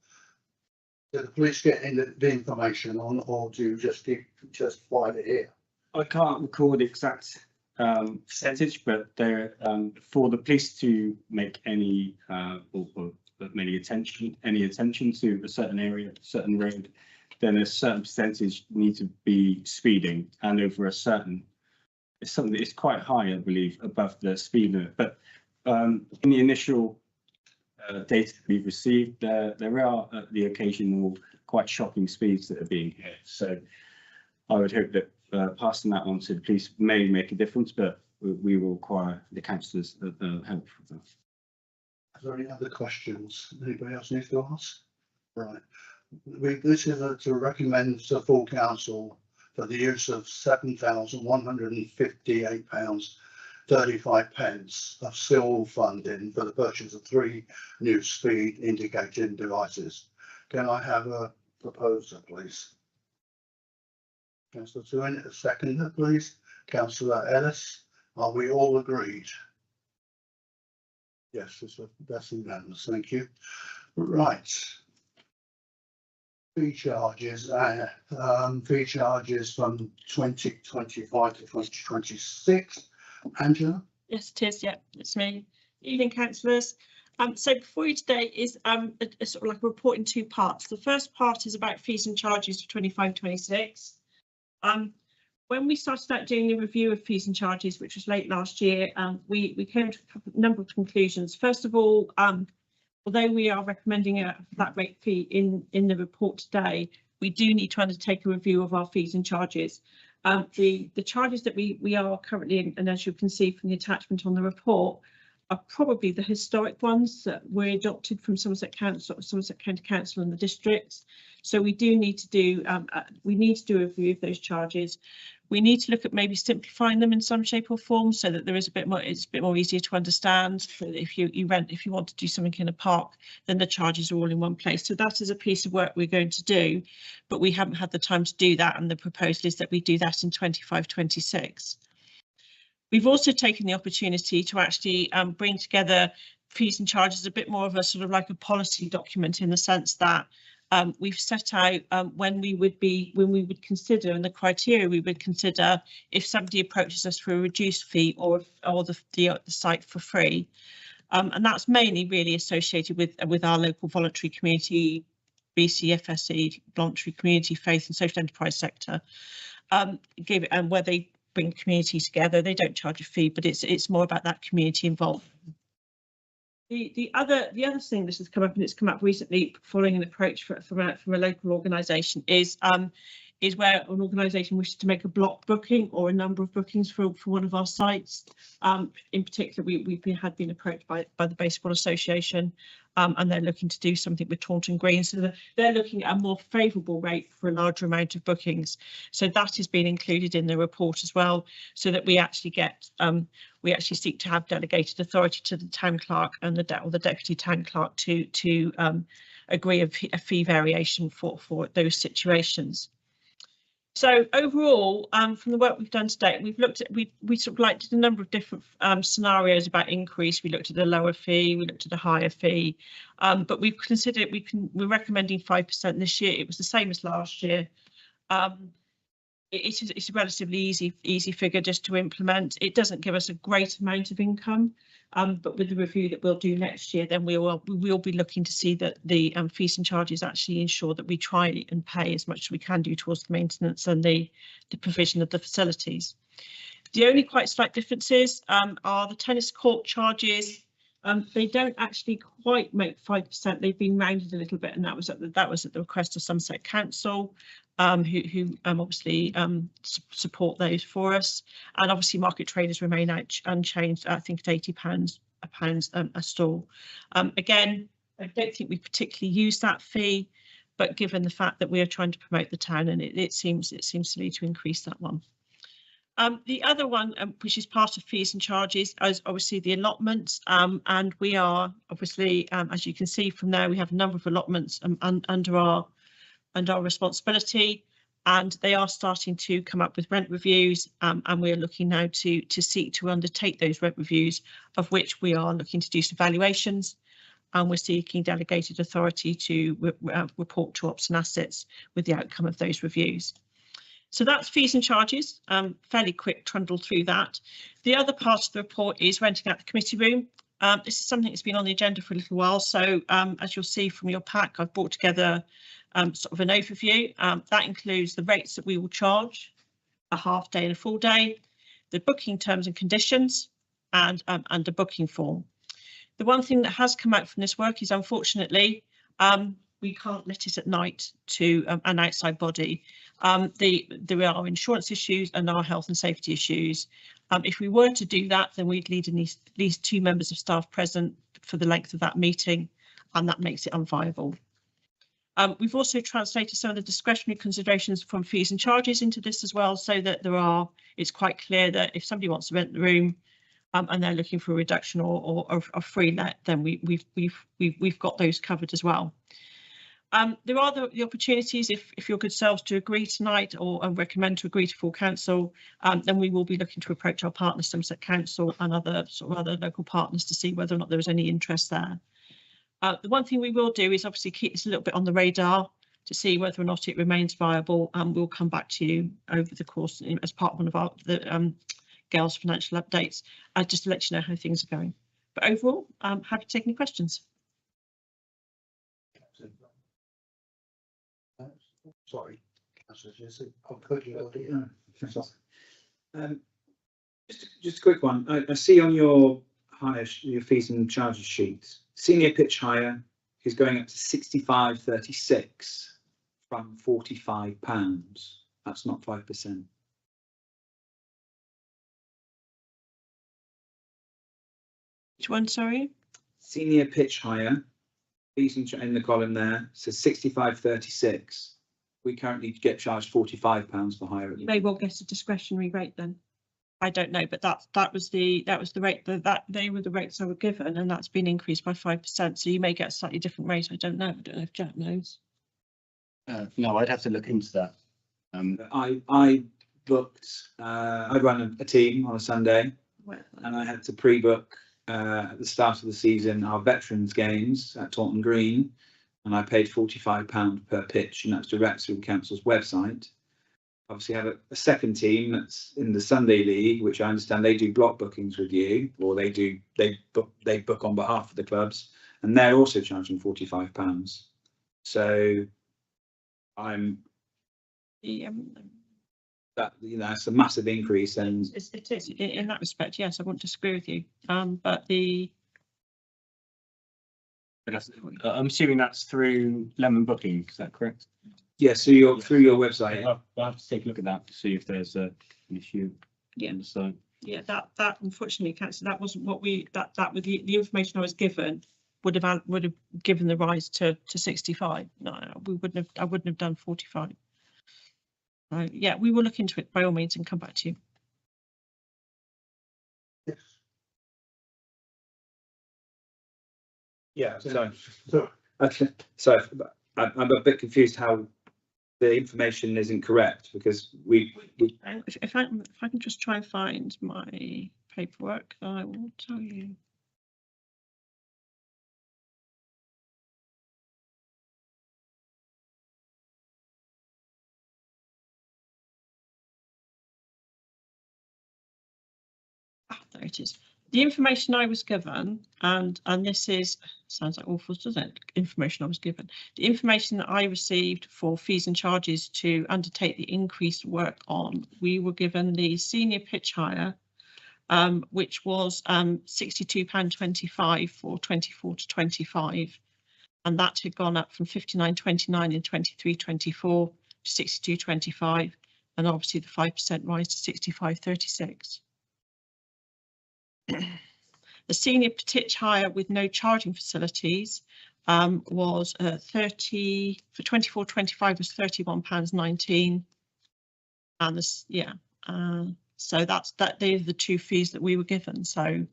Did the police get in the information on, or do you just find it here? I can't recall the exact percentage, but they're for the police to make any any attention to a certain area, certain road, then a certain percentage need to be speeding, and over a certain, it's something that is quite high, I believe, above the speed limit. But in the initial data we've received, there are the occasional quite shocking speeds that are being hit. So I would hope that passing that on to the police may make a difference, but we will require the councillors' help for that. Are there any other questions anybody else needs to ask? Right. This is to recommend to full council for the use of £7,158.35 of civil funding for the purchase of 3 new speed indicating devices. Can I have a proposer, please? Councillor Twin, a seconder, please. Councillor Ellis, are we all agreed? Yes, that's unanimous, thank you. Right. Fee charges from 2025 to 2026. Angela? Yes, it is. Yeah, it's me. Evening, councillors. So before you today is a sort of like a report in 2 parts. The first part is about fees and charges for 25-26. When we started out doing the review of fees and charges, which was late last year, we came to a number of conclusions. First of all, although we are recommending a flat rate fee in the report today, we do need to undertake a review of our fees and charges. The charges that we are currently in, and as you can see from the attachment on the report, are probably the historic ones that were adopted from Somerset County Council and the districts. So we do need to do a review of those charges. We need to look at maybe simplifying them in some shape or form so that there is it's a bit more easier to understand. So if you want to do something in a park, then the charges are all in one place. So that is a piece of work we're going to do, but we haven't had the time to do that, and the proposal is that we do that in 25-26. We've also taken the opportunity to actually bring together fees and charges a bit more of a sort of like a policy document, in the sense that we've set out when we would consider, and the criteria we would consider if somebody approaches us for a reduced fee or the site for free, and that's mainly really associated with our local voluntary community, BCFSE, voluntary community, faith and social enterprise sector, and where they bring community together. They don't charge a fee, but it's more about that community involvement. The other thing that has come up, and it's come up recently following an approach from a local organisation, is where an organisation wishes to make a block booking or a number of bookings for one of our sites. In particular, we had been approached by the Baseball Association, and they're looking to do something with Taunton Green. So they're looking at a more favourable rate for a larger amount of bookings. So that has been included in the report as well, so that we actually seek to have delegated authority to the town clerk and the deputy town clerk to agree a fee variation for those situations. So overall, from the work we've done to date, we sort of did a number of different scenarios about increase. We looked at a lower fee, we looked at a higher fee, but we've considered we're recommending 5% this year. It was the same as last year. It's a relatively easy figure just to implement. It doesn't give us a great amount of income, but with the review that we'll do next year, then we will be looking to see that the fees and charges actually ensure that we try and pay as much as we can do towards the maintenance and the provision of the facilities. The only quite slight differences are the tennis court charges. They don't actually quite make 5%. They've been rounded a little bit, and that was at the request of Somerset Council, who obviously support those for us. And obviously market traders remain unchanged. I think at £80 a stall. Again, I don't think we particularly use that fee, but given the fact that we are trying to promote the town, and it seems silly to increase that one. The other one, which is part of fees and charges, is obviously the allotments, and we are obviously, as you can see from there, we have a number of allotments under our responsibility, and they are starting to come up with rent reviews, and we are looking now to seek to undertake those rent reviews, of which we are looking to do some valuations, and we're seeking delegated authority to report to Ops and Assets with the outcome of those reviews. So that's fees and charges, fairly quick trundle through that. The other part of the report is renting out the committee room. This is something that's been on the agenda for a little while. So as you'll see from your pack, I've brought together sort of an overview. That includes the rates that we will charge, a half day and a full day, the booking terms and conditions, and a booking form. The one thing that has come out from this work is, unfortunately, we can't let it at night to an outside body. There are insurance issues and there are health and safety issues. If we were to do that, then we'd need at least 2 members of staff present for the length of that meeting, and that makes it unviable. We've also translated some of the discretionary considerations from fees and charges into this as well, so that it's quite clear that if somebody wants to rent the room and they're looking for a reduction or a free let, then we've got those covered as well. There are the opportunities if your good selves to agree tonight or recommend to agree to full council, then we will be looking to approach our partners, Somerset Council and other local partners, to see whether or not there is any interest there. The one thing we will do is obviously keep this a little bit on the radar to see whether or not it remains viable, and we'll come back to you over the course as part of one of Gail's financial updates, just to let you know how things are going. But overall, I'm happy to take any questions. Sorry, Councillor Jesse, I'll put you on the. Just a quick one. I see on your fees and charges sheet, senior pitch hire is going up to 65.36 from £45. That's not 5%. Which one, sorry? Senior pitch hire, fees in the column there, says 65.36. We currently get charged £45 for hire. You may well get a discretionary rate then. I don't know, but that was the rate that they were the rates I were given, and that's been increased by 5%. So you may get a slightly different rate. I don't know if Jack knows. No, I'd have to look into that. I booked. I run a team on a Sunday, and I had to pre-book at the start of the season our veterans games at Taunton Green, and I paid £45 per pitch, and that's direct through the council's website. Obviously, have a second team that's in the Sunday League, which I understand they do block bookings with you, or they book on behalf of the clubs, and they're also charging £45. So that's a massive increase, and it is in that respect. Yes, I won't disagree with you. But I'm assuming that's through Lemon Booking. Is that correct? yeah, so you're through your website. I'll have to take a look at that to see if there's an issue. Yeah. So yeah, that unfortunately, Councillor, that wasn't what that with the information I was given would have given the rise to 65. No, I wouldn't have done 45. Yeah, we will look into it by all means and come back to you. Yes. Yeah, So so I'm a bit confused how the information isn't correct, because If I can just try and find my paperwork, I will tell you. There it is. The information I was given, and this is, sounds like awful, doesn't it? Information I was given. The information that I received for fees and charges to undertake the increased work on, we were given the senior pitch hire, which was £62.25 for 24 to 25, and that had gone up from 59.29 in 23-24 to 62.25, and obviously the 5% rise to 65.36. The senior pitch hire with no charging facilities was 30 for 24-25 was £31.19, and this so they're the two fees that we were given. So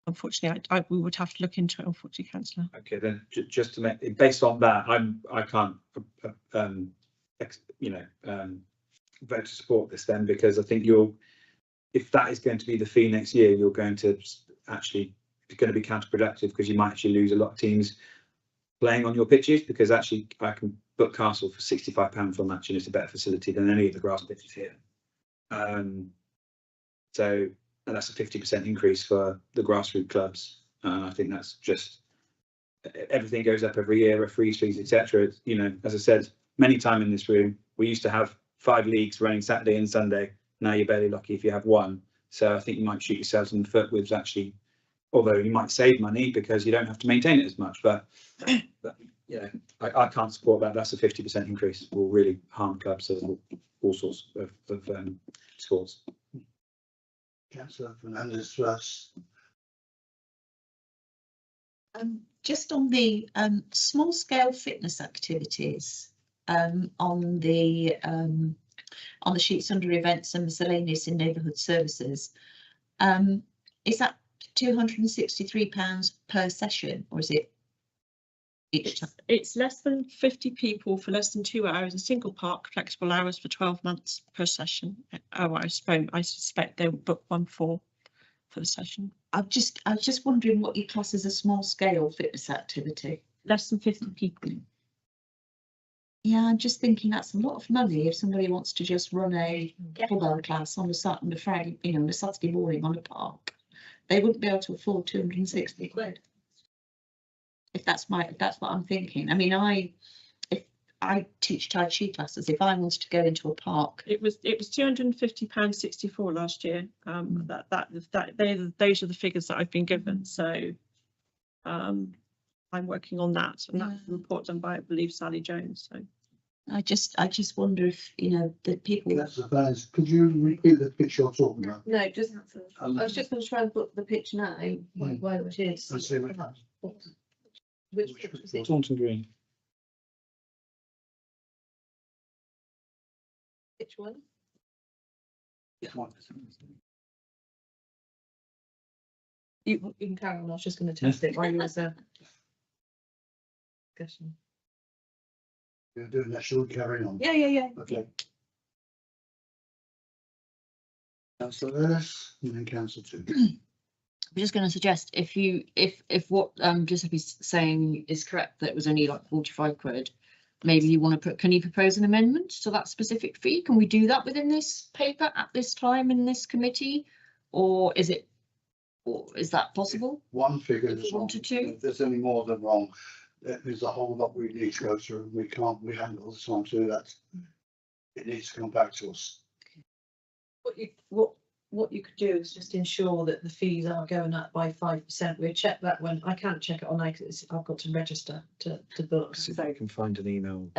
unfortunately, we would have to look into it. Unfortunately, Councillor. Okay, then just to make, based on that, I can't vote to support this then, because I think if that is going to be the fee next year, you're going to actually, it's going to be counterproductive, because you might actually lose a lot of teams playing on your pitches, because actually I can book Castle for £65 for a match, and it's a better facility than any of the grass pitches here. So, and that's a 50% increase for the grassroots clubs. I think that's just, everything goes up every year, referees fees, etc. You know, as I said many times in this room, we used to have 5 leagues running Saturday and Sunday. Now you're barely lucky if you have one. So I think you might shoot yourselves in the foot with actually, although you might save money because you don't have to maintain it as much. But yeah, I can't support that. That's a 50% increase. It will really harm clubs and all sorts of sports. Councillor Fernandez first. just on the small scale fitness activities on the sheets under events and miscellaneous in neighbourhood services, is that £263 per session, or is it each time? It's less than 50 people for less than 2 hours, a single park, flexible hours for 12 months per session. Oh, I suspect they'll book one for the session. I was just wondering what you class as a small scale fitness activity. Less than 50 people. Yeah, I'm just thinking that's a lot of money if somebody wants to just run a kettlebell class on a Friday, on a Saturday morning on a park. They wouldn't be able to afford 260 quid. If that's what I'm thinking. I mean, if I teach Tai Chi classes, if I wanted to go into a park, It was £250.64 last year. Those are the figures that I've been given. So I'm working on that, and that's a report done by, I believe, Sally Jones. So I just wonder if the people. That's the plans. Could you repeat the picture you're talking about? No, it doesn't have to. I was just going to try and book the pitch now, where it is. I see what that. Which pitch was it? Taunton Green. Which one? You can carry on. I was just going to test it while you was there. Discussion. You're doing that, shall we carry on? Yeah. Okay. Councillor Ellis and then Councillor Two. I'm just going to suggest if what Giuseppe's saying is correct, that it was only like 45 quid, maybe you want to can you propose an amendment to that specific fee? Can we do that within this paper at this time in this committee, or is that possible? One figure If is you wrong. wanted to. If there's any more than wrong, there's a whole lot we need to go through. We haven't got the time to do that. It needs to come back to us. What you could do is just ensure that the fees are going up by 5%. We'll check that when I can't check it on because I've got to register to book. See if I can find an email.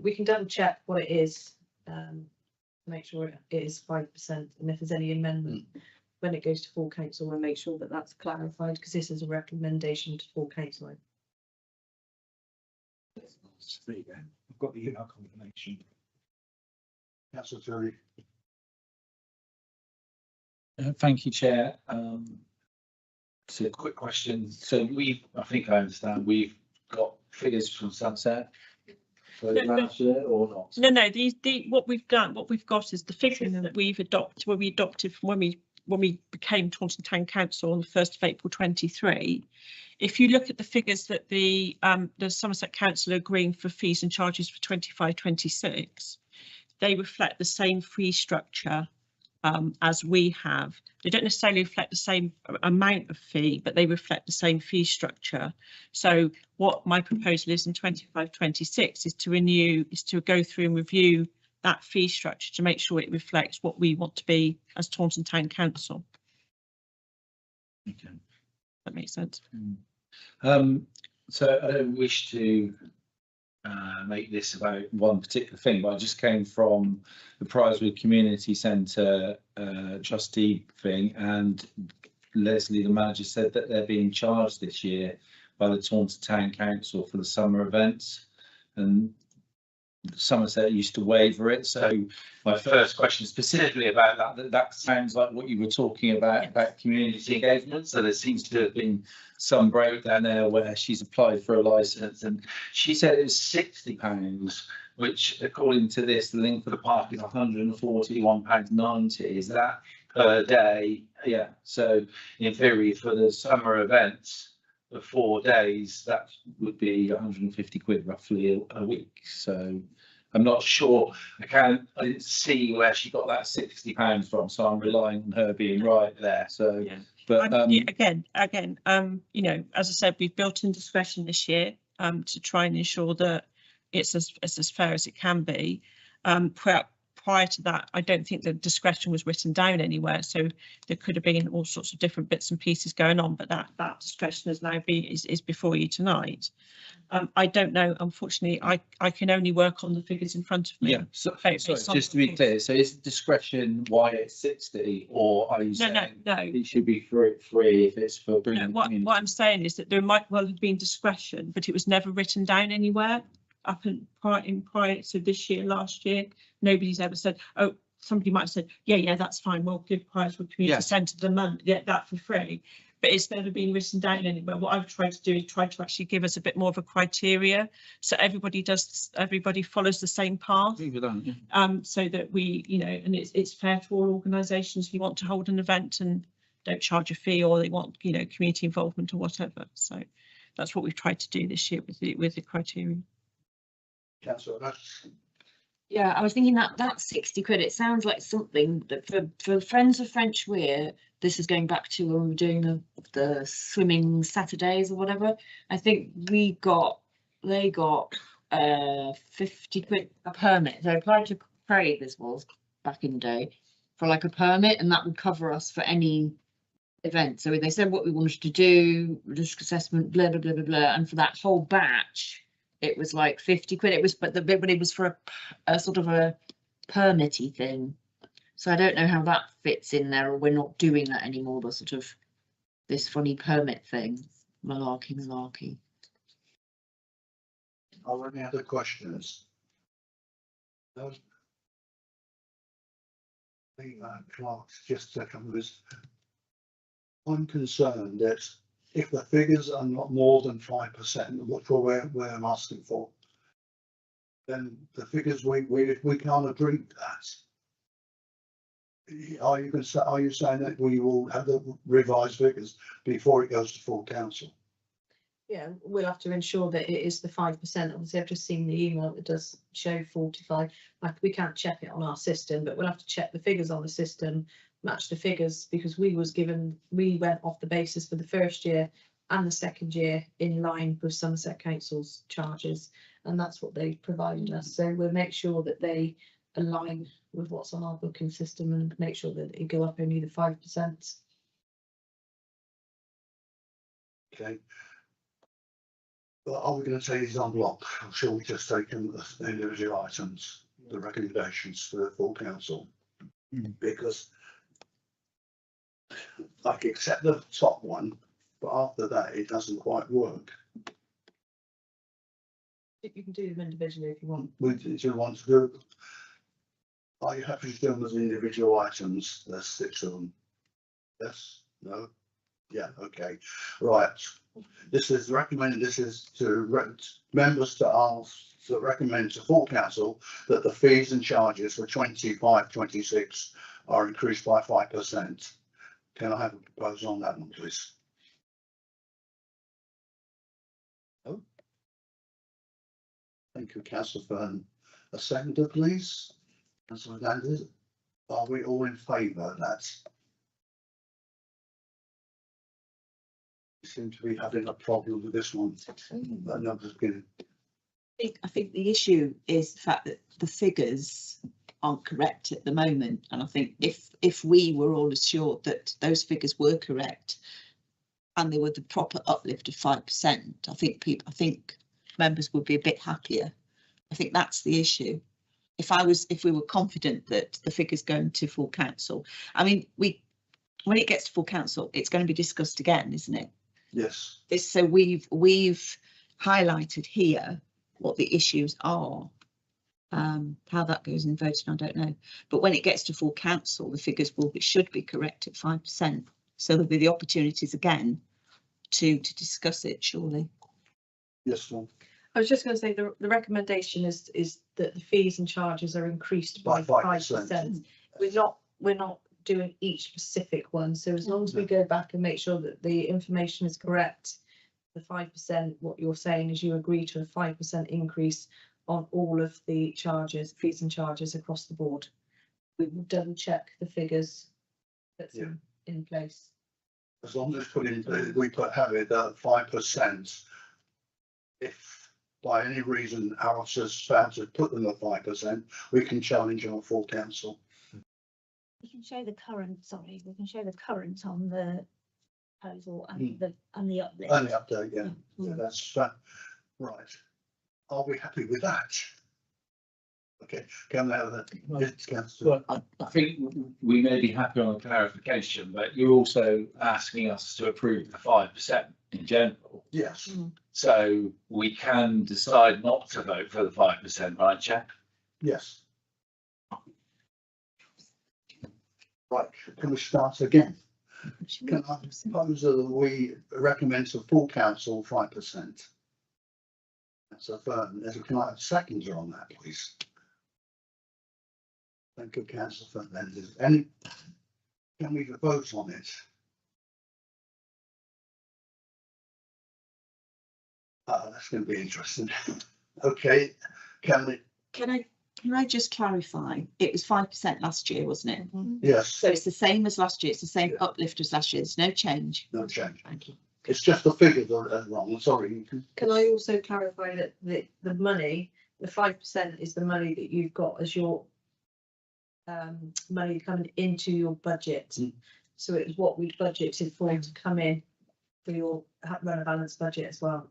We can double check what it is, make sure it is 5%, and if there's any amendment when it goes to full council, we'll make sure that that's clarified, because this is a recommendation to full council. There you go. I've got the email confirmation. Councillor Tony. Thank you, Chair. So quick question. So I think I understand, we've got figures from Sunset for last year or not? No. What we've got is the figures that we've adopted, we adopted from when we became Taunton Town Council on the 1st of April 23. If you look at the figures that the Somerset Council are agreeing for fees and charges for 25-26, they reflect the same fee structure as we have. They don't necessarily reflect the same amount of fee, but they reflect the same fee structure. So what my proposal is in 25-26 is to go through and review that fee structure to make sure it reflects what we want to be as Taunton Town Council. Okay. That makes sense. So I don't wish to make this about one particular thing, but I just came from the Prizewood Community Centre trustee thing, and Leslie, the manager, said that they're being charged this year by the Taunton Town Council for the summer events, and Somerset used to waiver it. So my first question specifically about that sounds like what you were talking about community engagement. So there seems to have been some breakdown there where she's applied for a licence, and she said it was £60, which according to this, the link for the park is £141.90. Is that per day? Yeah. So in theory, for the summer events of 4 days, that would be 150 quid roughly a week. So I'm not sure. I didn't see where she got that £60 from, so I'm relying on her being right there. So Yeah. but again, as I said, we've built in discretion this year to try and ensure that it's as fair as it can be. prior to that, I don't think the discretion was written down anywhere. So there could have been all sorts of different bits and pieces going on, but that discretion is now is before you tonight. I don't know, unfortunately, I can only work on the figures in front of me. Yeah, so, Based sorry, on just to be the clear, so is discretion why it's 60, or are you No, no, saying no. it should be free if it's for No, bringing what community? I'm saying is that there might well have been discretion, but it was never written down anywhere up in prior. So this year, last year, nobody's ever said, oh, somebody might have said, yeah, that's fine. We'll give prize for community Yeah. centre the month, get that for free. But it's never been written down anywhere. What I've tried to do is try to actually give us a bit more of a criteria, so everybody follows the same path. So that we, and it's fair to all organisations who want to hold an event and don't charge a fee, or they want, community involvement or whatever. So that's what we've tried to do this year with the criteria. Councillor Rush. Yeah, I was thinking that 60 quid, it sounds like something that for Friends of French Weir, this is going back to when we were doing the swimming Saturdays or whatever. I think they got 50 quid a permit. They applied to Craig, this was back in the day, for like a permit, and that would cover us for any event. So they said what we wanted to do, risk assessment, blah, blah, blah, blah, blah. And for that whole batch, it was like 50 quid. It was, but it was for a sort of a permitty thing. So I don't know how that fits in there, or we're not doing that anymore, the sort of this funny permit thing. Malarkey. Are there any other questions? No. The clerk's just second was. I'm concerned that if the figures are not more than 5%, which we're asking for, then the figures we can't agree to that. Are you saying that we will have the revised figures before it goes to full council? Yeah, we'll have to ensure that it is the 5%. Obviously, I've just seen the email that does show 45. Like, we can't check it on our system, but we'll have to check the figures on the system, match the figures, because we went off the basis for the first year and the second year in line with Somerset Council's charges, and that's what they provided us. So we'll make sure that they align with what's on our booking system and make sure that it go up only the 5%. Okay. Well, are we going to take these en bloc, or shall we just take them as individual items, the recommendations for the full council? Because I can accept the top one, but after that it doesn't quite work. You can do them individually if you want. Do you want to do? Are you happy to do them as individual items? There's 6 of them. Yes? No? Yeah, okay. Right. This is recommended. This is to members to recommend to full council that the fees and charges for 25-26 are increased by 5%. Can I have a proposal on that one, please? Oh. Thank you, Councillor Fern. A seconder, please. Councillor Landers, are we all in favour of that? We seem to be having a problem with this one. I think the issue is the fact that the figures aren't correct at the moment, and I think if we were all assured that those figures were correct and they were the proper uplift of 5%, I think members would be a bit happier. I think that's the issue. If we were confident that the figures going to full council, I mean, when it gets to full council, it's going to be discussed again, isn't it? Yes. So we've highlighted here what the issues are. How that goes in voting, I don't know. But when it gets to full council, the figures should be correct at 5%. So there'll be the opportunities again to discuss it, surely. Yes, Tom. I was just going to say the recommendation is that the fees and charges are increased by 5%. We're not doing each specific one. So as long as we go back and make sure that the information is correct, the 5%, what you're saying is you agree to a 5% increase on all of the charges, fees and charges across the board. We will double check the figures that's in place. As long as we have it at 5%, if by any reason our officers found to put them at 5%, we can challenge our full council. We can show the current, sorry, we can show the current on the proposal and the uplift. Only update, yeah. Yeah, that's right. Are we happy with that? Okay, can we have that? Yes, councillor. Well, I think we may be happy on a clarification, but you're also asking us to approve the 5% in general. Yes. So we can decide not to vote for the 5%, right, Chair? Yes. Right, can we start again? Can I propose that we recommend to full council 5%? That's a firm. Can I have a seconder on that, please? Thank you, councillor Fernandez. Any, can we vote on it? That's going to be interesting. Okay, can I just clarify? It was 5% last year, wasn't it? yes, So it's the same as last year. It's the same uplift as last year. There's no change. no change. Thank you. It's just the figures are wrong. Sorry. Can I also clarify that the money, the 5% is the money that you've got as your money coming into your budget. So it's what we budgeted for to come in for your run a balanced budget as well.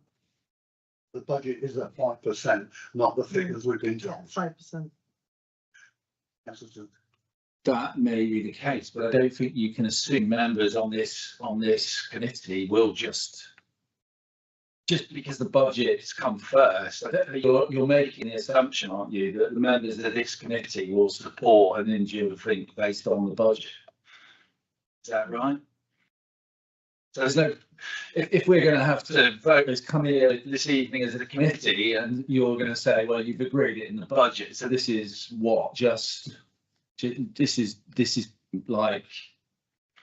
The budget is at 5%, not the figures we've been told. 5%. That may be the case, but I don't think you can assume members on this committee will just because the budget's come first. You're making the assumption, aren't you, that the members of this committee will support an endure thing based on the budget? Is that right? So there's no, if we're going to have to vote as come here this evening as a committee, and you're going to say, well, you've agreed it in the budget, so this is what this is like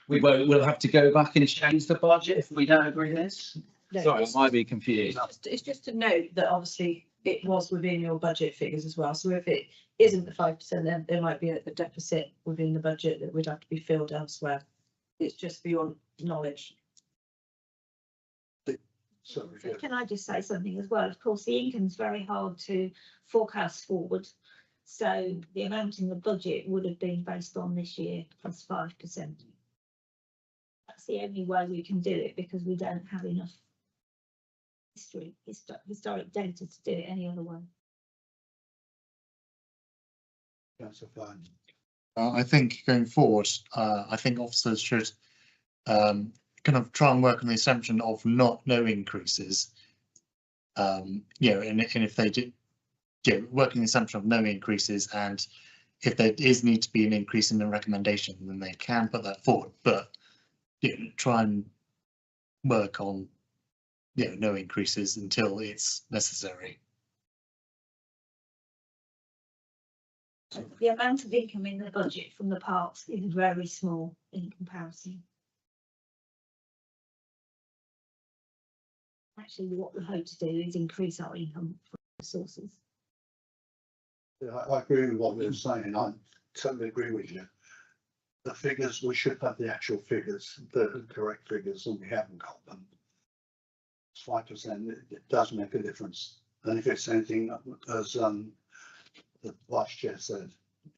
we'll have to go back and change the budget if we don't agree this. No, Sorry, I might be confused. it's just to note that obviously it was within your budget figures as well. So if it isn't the 5%, then there might be a deficit within the budget that would have to be filled elsewhere. It's just for your knowledge. Sorry, So can I just say something as well? Of course, the income's very hard to forecast forward. So the amount in the budget would have been based on this year plus 5%. That's the only way we can do it because we don't have enough historic data to do it any other way. Councillor Fine. I think going forward, I think officers should kind of try and work on the assumption of no increases. And if they do, working the assumption of no increases, and if there need to be an increase in the recommendation, then they can put that forward. But try and work on no increases until it's necessary. The amount of income in the budget from the parks is very small in comparison. Actually, what we hope to do is increase our income from sources. I agree with what you're saying. I totally agree with you. The figures, we should have the actual figures, the correct figures, and we haven't got them. 5%, it does make a difference. And if it's anything, as the Vice Chair said,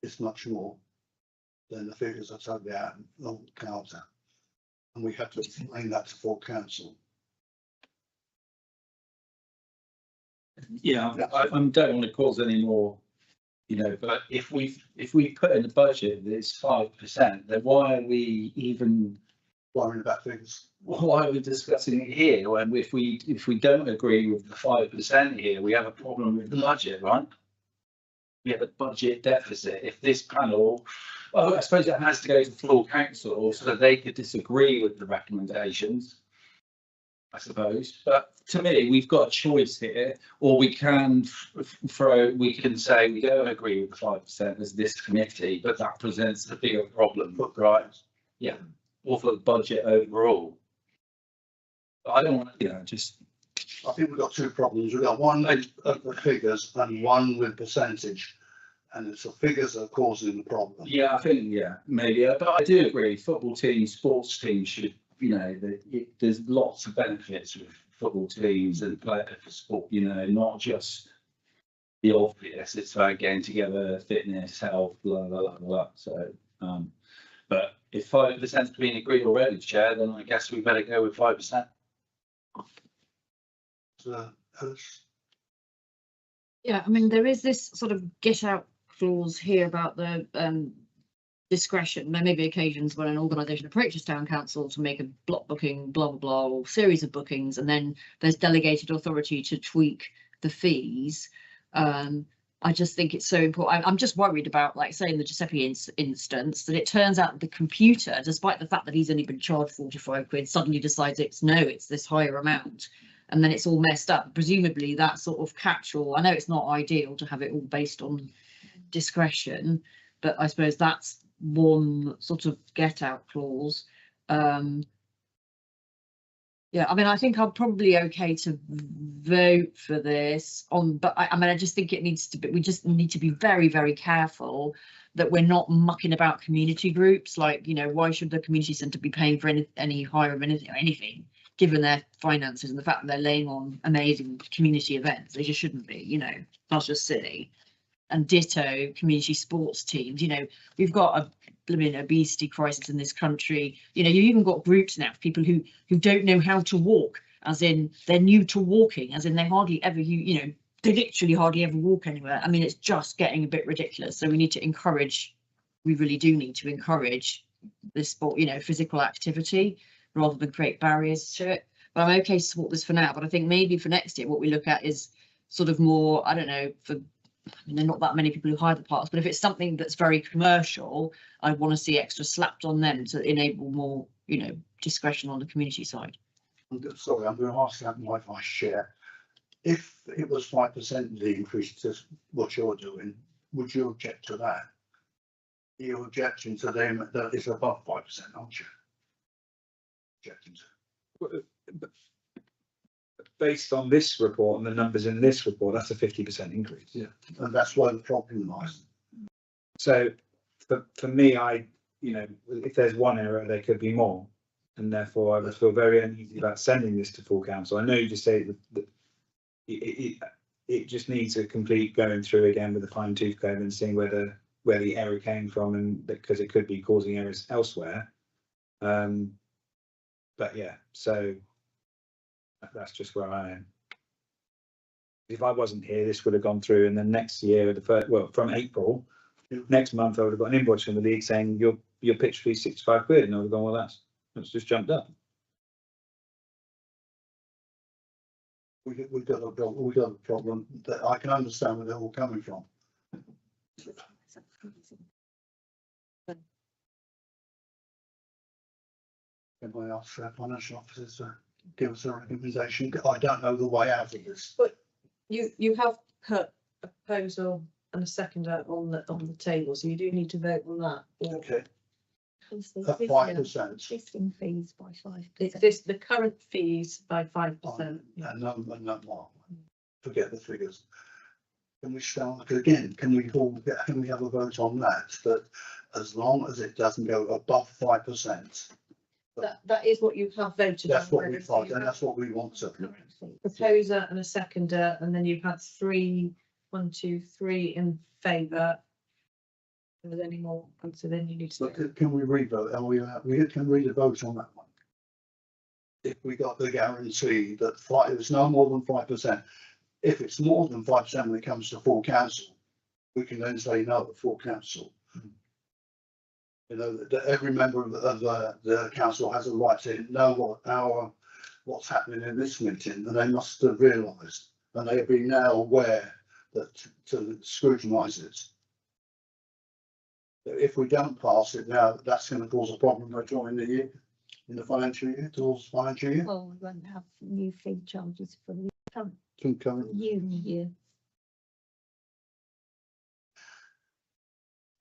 it's much more, then the figures are totally out of cards. And we have to explain that to full council. Yeah, I don't want to cause any more, but if we put in the budget that it's 5%, then why are we even worrying about things? Why are we discussing it here when if we don't agree with the 5% here, we have a problem with the budget, right? We have a budget deficit. If this panel, well, I suppose it has to go to full council so that they could disagree with the recommendations, I suppose. But to me, we've got a choice here, or we can we can say we don't agree with the 5% as this committee, but that presents a bigger problem, right? Yeah, or for the budget overall. But I don't want to, just. I think we've got two problems. We've got one of the figures and one with percentage, and it's the figures that are causing the problem. Yeah, I think, maybe, but I do agree. Football teams, sports teams should, there's lots of benefits with football teams and play for sport, you know, not just the obvious. It's about getting together, fitness, health, blah, blah, blah, blah. So, but if 5%'s been agreed already, Chair, then I guess we better go with 5%. Yeah, I mean, there is this sort of get out clause here about the discretion. There may be occasions when an organisation approaches town council to make a block booking, blah, blah, blah, or series of bookings, and then there's delegated authority to tweak the fees. I just think it's so important. I'm just worried about, like, say in the Giuseppe instance, that it turns out the computer, despite the fact that he's only been charged 45 quid, suddenly decides it's this higher amount. And then it's all messed up. Presumably that sort of catch-all, I know it's not ideal to have it all based on discretion, but I suppose that's one sort of get-out clause. Yeah, I mean, I think I'm probably okay to vote for this but I mean, I just think it needs to be, we just need to be very, very careful that we're not mucking about community groups. Like, you know, why should the community centre be paying for any higher of anything, given their finances and the fact that they're laying on amazing community events? They just shouldn't be, you know, that's just silly. And ditto community sports teams. You know, we've got a blooming obesity crisis in this country. You know, you've even got groups now, people who don't know how to walk, as in they're new to walking, as in they hardly ever, you know, they literally hardly ever walk anywhere. I mean, it's just getting a bit ridiculous. So we need to encourage, we really do need to encourage this sport, you know, physical activity rather than create barriers to it. But I'm okay to support this for now. But I think maybe for next year, what we look at is sort of more, I don't know, I mean, there are not that many people who hire the parks, but if it's something that's very commercial, I want to see extra slapped on them to enable more, you know, discretion on the community side. Sorry, I'm going to ask that my vice chair. If it was 5% the increase to what you're doing, would you object to that? Your objection to them that is above 5%, aren't you? Objecting to. Based on this report and the numbers in this report, that's a 50% increase. Yeah, and that's why the problem lies. So for me, you know, if there's one error, there could be more, and therefore I would feel very uneasy about sending this to full council. I know you just say that it just needs a complete going through again with a fine tooth comb and seeing where the error came from, and because it could be causing errors elsewhere. But yeah, so that's just where I am. If I wasn't here, this would have gone through, and then next year, from April, next month, I would have got an invoice from the league saying your pitch fee 65 quid, and I would have gone, well, that's just jumped up. We've got a problem that I can understand where they're all coming from. Can I ask financial officers to give us a recommendation? I don't know the way out of this. But you have put a proposal and a seconder on the table, so you do need to vote on that. Okay. At 5%. Existing fees by 5%. It's the current fees by 5%. No more. Forget the figures. Can we start again? Can we have a vote on that? That as long as it doesn't go above 5%. That is what you have voted. That's what we thought, and that's what we want to. Proposer and a seconder, and then you've had 3 in favour. If there's any more, and so then you need to. But can we revote? We can read a vote on that one. If we got the guarantee that it was no more than 5%. If it's more than 5% when it comes to full council, we can then say no at full council. You know, that every member of the council has a right to know what's happening in this meeting, and they must have realised, and they've been now aware that to scrutinise it. If we don't pass it now, that's going to cause a problem later on in the year, in the financial year, towards financial year. Well, we won't have new fee charges for the current Concurrent. year.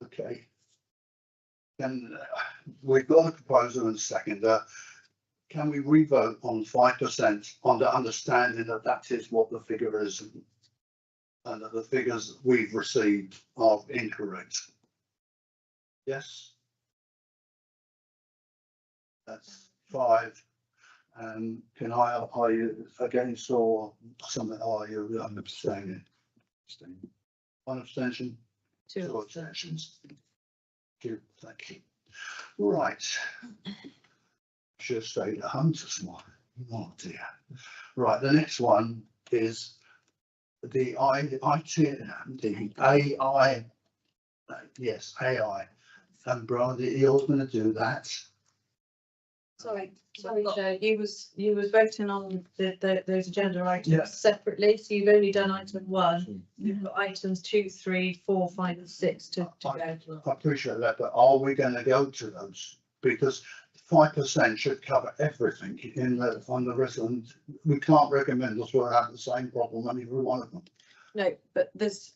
Okay. Then we've got a proposal and seconder. Can we revote on 5% on the understanding that that is what the figure is, and that the figures we've received are incorrect? Yes. That's 5. Are you against or something? Are you abstaining? One abstention, two abstentions. Thank you. Right. Should have stayed at home this morning. Oh dear. Right, the next one is the AI. Yes, AI. And Brian, you're going to do that. Sorry, Chair, you was voting on those agenda items Yeah. separately, so you've only done item 1. You've got items 2, 3, 4, 5 and 6 to go. I appreciate that, but are we going to go to those? Because 5% should cover everything on the resident. We can't recommend us we'll have the same problem on every one of them. No, but there's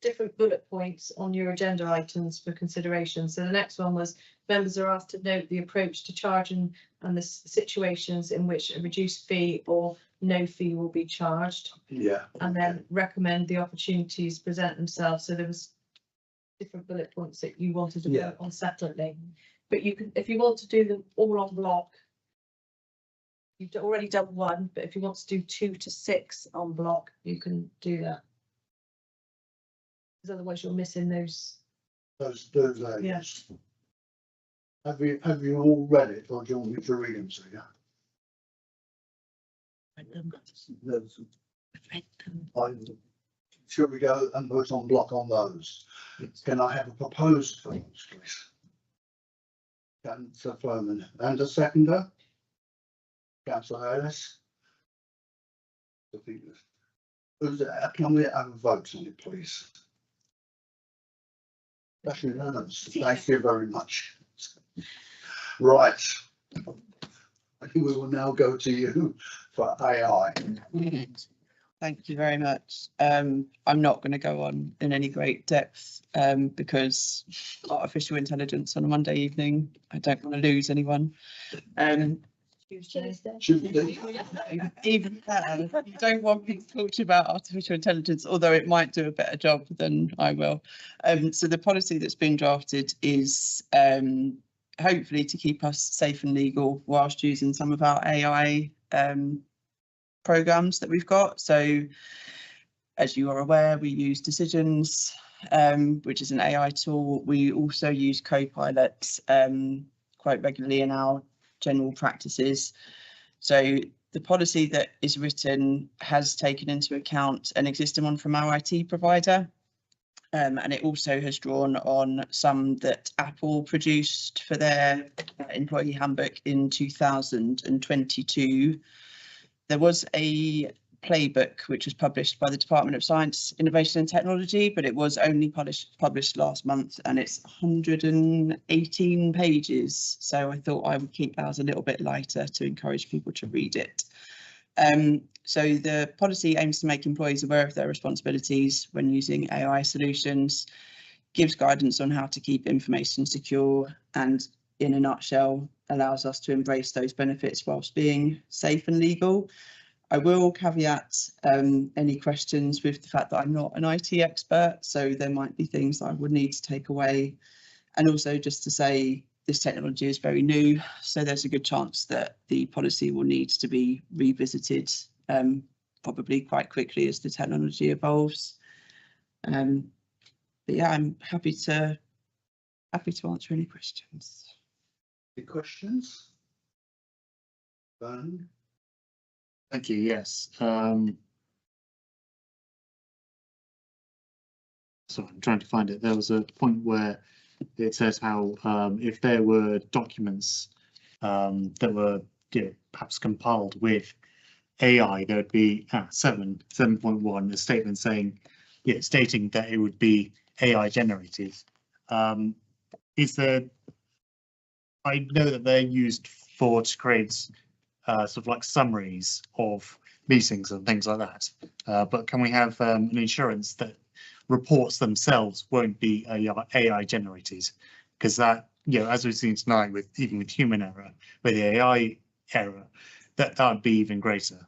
different bullet points on your agenda items for consideration. So the next one was members are asked to note the approach to charging and the situations in which a reduced fee or no fee will be charged. Yeah. And then recommend the opportunities present themselves. So there was different bullet points that you wanted to work on separately. But you can, if you want to do them all on block, you've already done 1, but if you want to do 2 to 6 on block, you can do that. Because otherwise you're missing those. Those areas. Have you all read it, or do you want me to read them to you? Should we go and vote on block on those? Can I have a proposed for those, please? Councillor Flohman, and a seconder? Councillor Ellis? Can we have a vote on it, please? That's unanimous. Thank you very much. Right. I think we will now go to you for AI. Thank you very much. I'm not going to go on in any great depth because artificial intelligence on a Monday evening, I don't want to lose anyone. Tuesday. Even that, you don't want me to talk to you about artificial intelligence, although it might do a better job than I will. So the policy that's been drafted is hopefully to keep us safe and legal whilst using some of our AI programs that we've got. So as you are aware, we use Decisions, which is an AI tool. We also use Copilot quite regularly in our general practices. So the policy that is written has taken into account an existing one from our IT provider. And it also has drawn on some that Apple produced for their employee handbook in 2022. There was a playbook which was published by the Department of Science, Innovation and Technology, but it was only published last month, and it's 118 pages. So I thought I would keep ours a little bit lighter to encourage people to read it. So the policy aims to make employees aware of their responsibilities when using AI solutions, gives guidance on how to keep information secure, and in a nutshell, allows us to embrace those benefits whilst being safe and legal. I will caveat any questions with the fact that I'm not an IT expert, so there might be things that I would need to take away. And also just to say, this technology is very new, so there's a good chance that the policy will need to be revisited probably quite quickly as the technology evolves. But yeah, I'm happy to answer any questions. Any questions? Vernon? Thank you. Yes. So I'm trying to find it. There was a point where it says how if there were documents that were perhaps compiled with AI, there would be 7.1 a statement saying, stating that it would be AI generated. Is there? I know that they're used to create sort of like summaries of meetings and things like that. But can we have an assurance that reports themselves won't be AI generated? Because that, as we've seen tonight, even with human error, with the AI error, that would be even greater.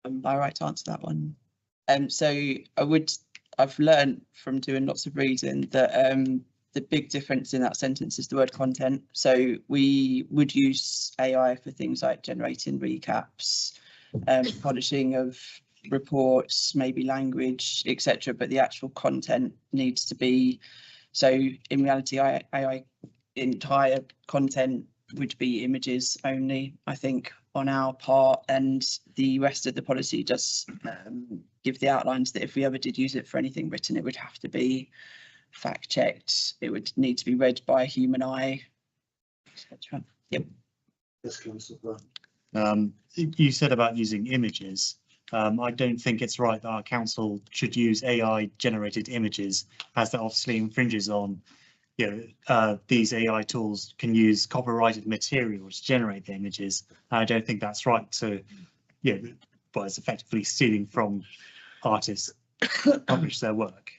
Am I right to answer that one? So I've learned from doing lots of reading that the big difference in that sentence is the word content. So we would use AI for things like generating recaps, polishing of reports, maybe language, etc. But the actual content needs to be, so in reality, AI entire content would be images only, I think, on our part, and the rest of the policy does give the outlines that if we ever did use it for anything written, it would have to be fact checked, it would need to be read by a human eye, etc. Yep. Yes, Councillor Brown. You said about using images. I don't think it's right that our council should use AI generated images, as that obviously infringes on, these AI tools can use copyrighted material to generate the images. I don't think that's right to, but it's effectively stealing from artists to publish their work.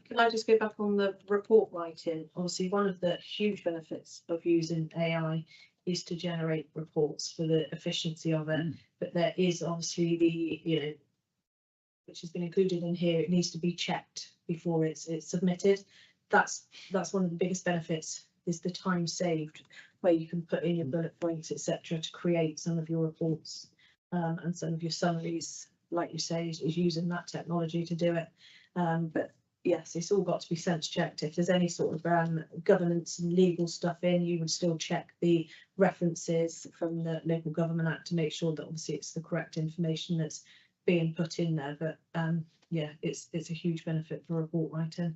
Can I just go back on the report writing? Obviously, one of the huge benefits of using AI is to generate reports for the efficiency of it. But there is obviously the, which has been included in here, it needs to be checked before it's submitted. That's one of the biggest benefits, is the time saved, where you can put in your bullet points, etc., to create some of your reports and some of your summaries, like you say, is using that technology to do it. But yes, it's all got to be sense checked. If there's any sort of governance and legal stuff in, you would still check the references from the Local Government Act to make sure that obviously it's the correct information that's being put in there. But yeah, it's a huge benefit for report writing.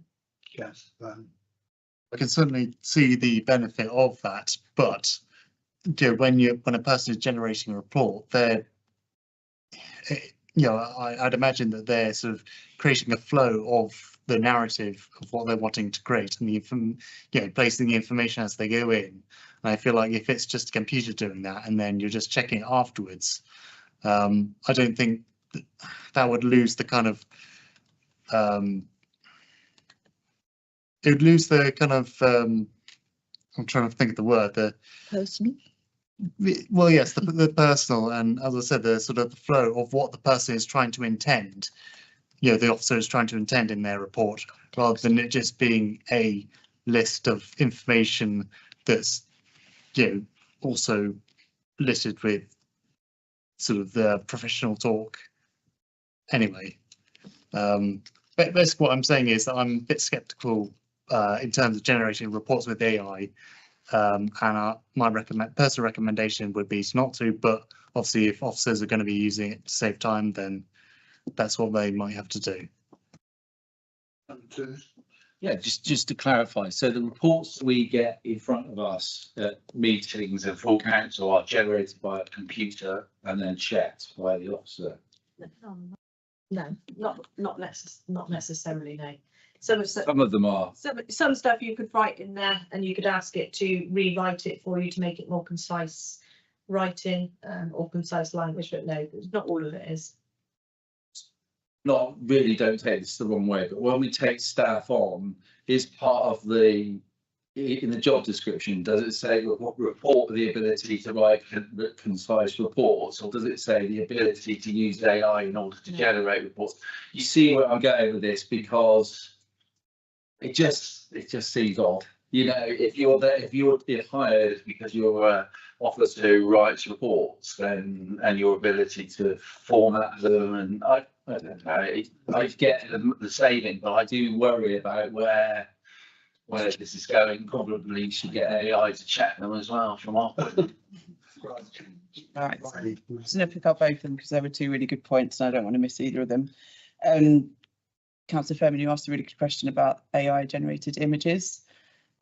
Yes. I can certainly see the benefit of that, but when a person is generating a report, they're I'd imagine that they're sort of creating a flow of the narrative of what they're wanting to create, and placing the information as they go in. And I feel like if it's just a computer doing that and then you're just checking it afterwards, I don't think that would lose the kind of it would lose the kind of I'm trying to think of the word, the Personal. well, yes, the personal, and as I said, the sort of the flow of what the person is trying to intend, the officer is trying to intend in their report, rather than it just being a list of information that's also listed with sort of the professional talk. Anyway, but basically what I'm saying is that I'm a bit skeptical in terms of generating reports with AI. And my personal recommendation would be not to, but obviously if officers are going to be using it to save time, then that's what they might have to do. Yeah, just to clarify, so the reports that we get in front of us at meetings and full council are generated by a computer and then checked by the officer. No, not necessarily, no. Some of them are. Some stuff you could write in there and you could ask it to rewrite it for you to make it more concise writing or concise language, but no, not all of it is. Not really, don't take this the wrong way, but when we take staff on, is part of in the job description, does it say report the ability to write concise reports, or does it say the ability to use AI in order to generate reports? You see where I'm going with this, because it just seems odd. If you're hired because you're an officer who writes reports, then and your ability to format them, and I don't know, I get the saving, but I do worry about where this is going. Probably should get AI to check them as well from our point. All right, so I'm just going to pick up both of them because there were two really good points and I don't want to miss either of them. Councillor Fairman, you asked a really good question about AI generated images.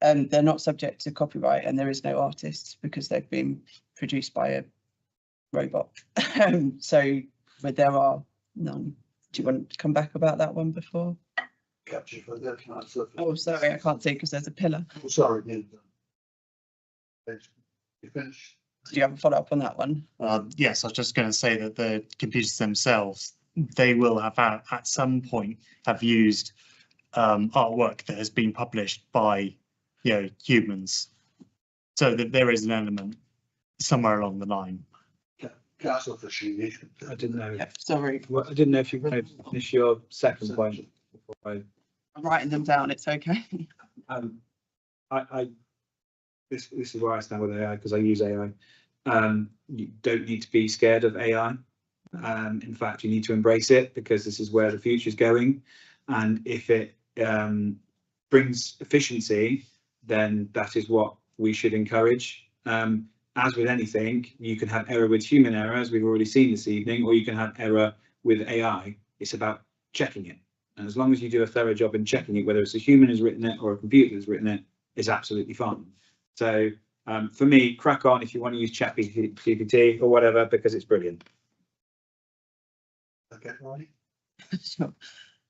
They're not subject to copyright and there is no artist because they've been produced by a robot. But there are none. Do you want to come back about that one before? Capture for the council. Oh, sorry, I can't see because there's a pillar. Oh, sorry, you finished? Do you have a follow up on that one? Yes, I was just going to say that the computers themselves, they will have at some point have used artwork that has been published by humans, so that there is an element somewhere along the line. Councillor Fashini. I didn't know. Yep, sorry. Well, I didn't know if you could finish your second point before I I'm writing them down, it's okay. This is where I stand with AI, because I use AI. You don't need to be scared of AI. In fact, you need to embrace it, because this is where the future is going. And if it brings efficiency, then that is what we should encourage. As with anything, you can have error with human error, as we've already seen this evening, or you can have error with AI. It's about checking it. And as long as you do a thorough job in checking it, whether it's a human who's written it or a computer has written it, it's absolutely fine. So for me, crack on if you want to use ChatGPT or whatever, because it's brilliant. Okay, Ronnie? Sure.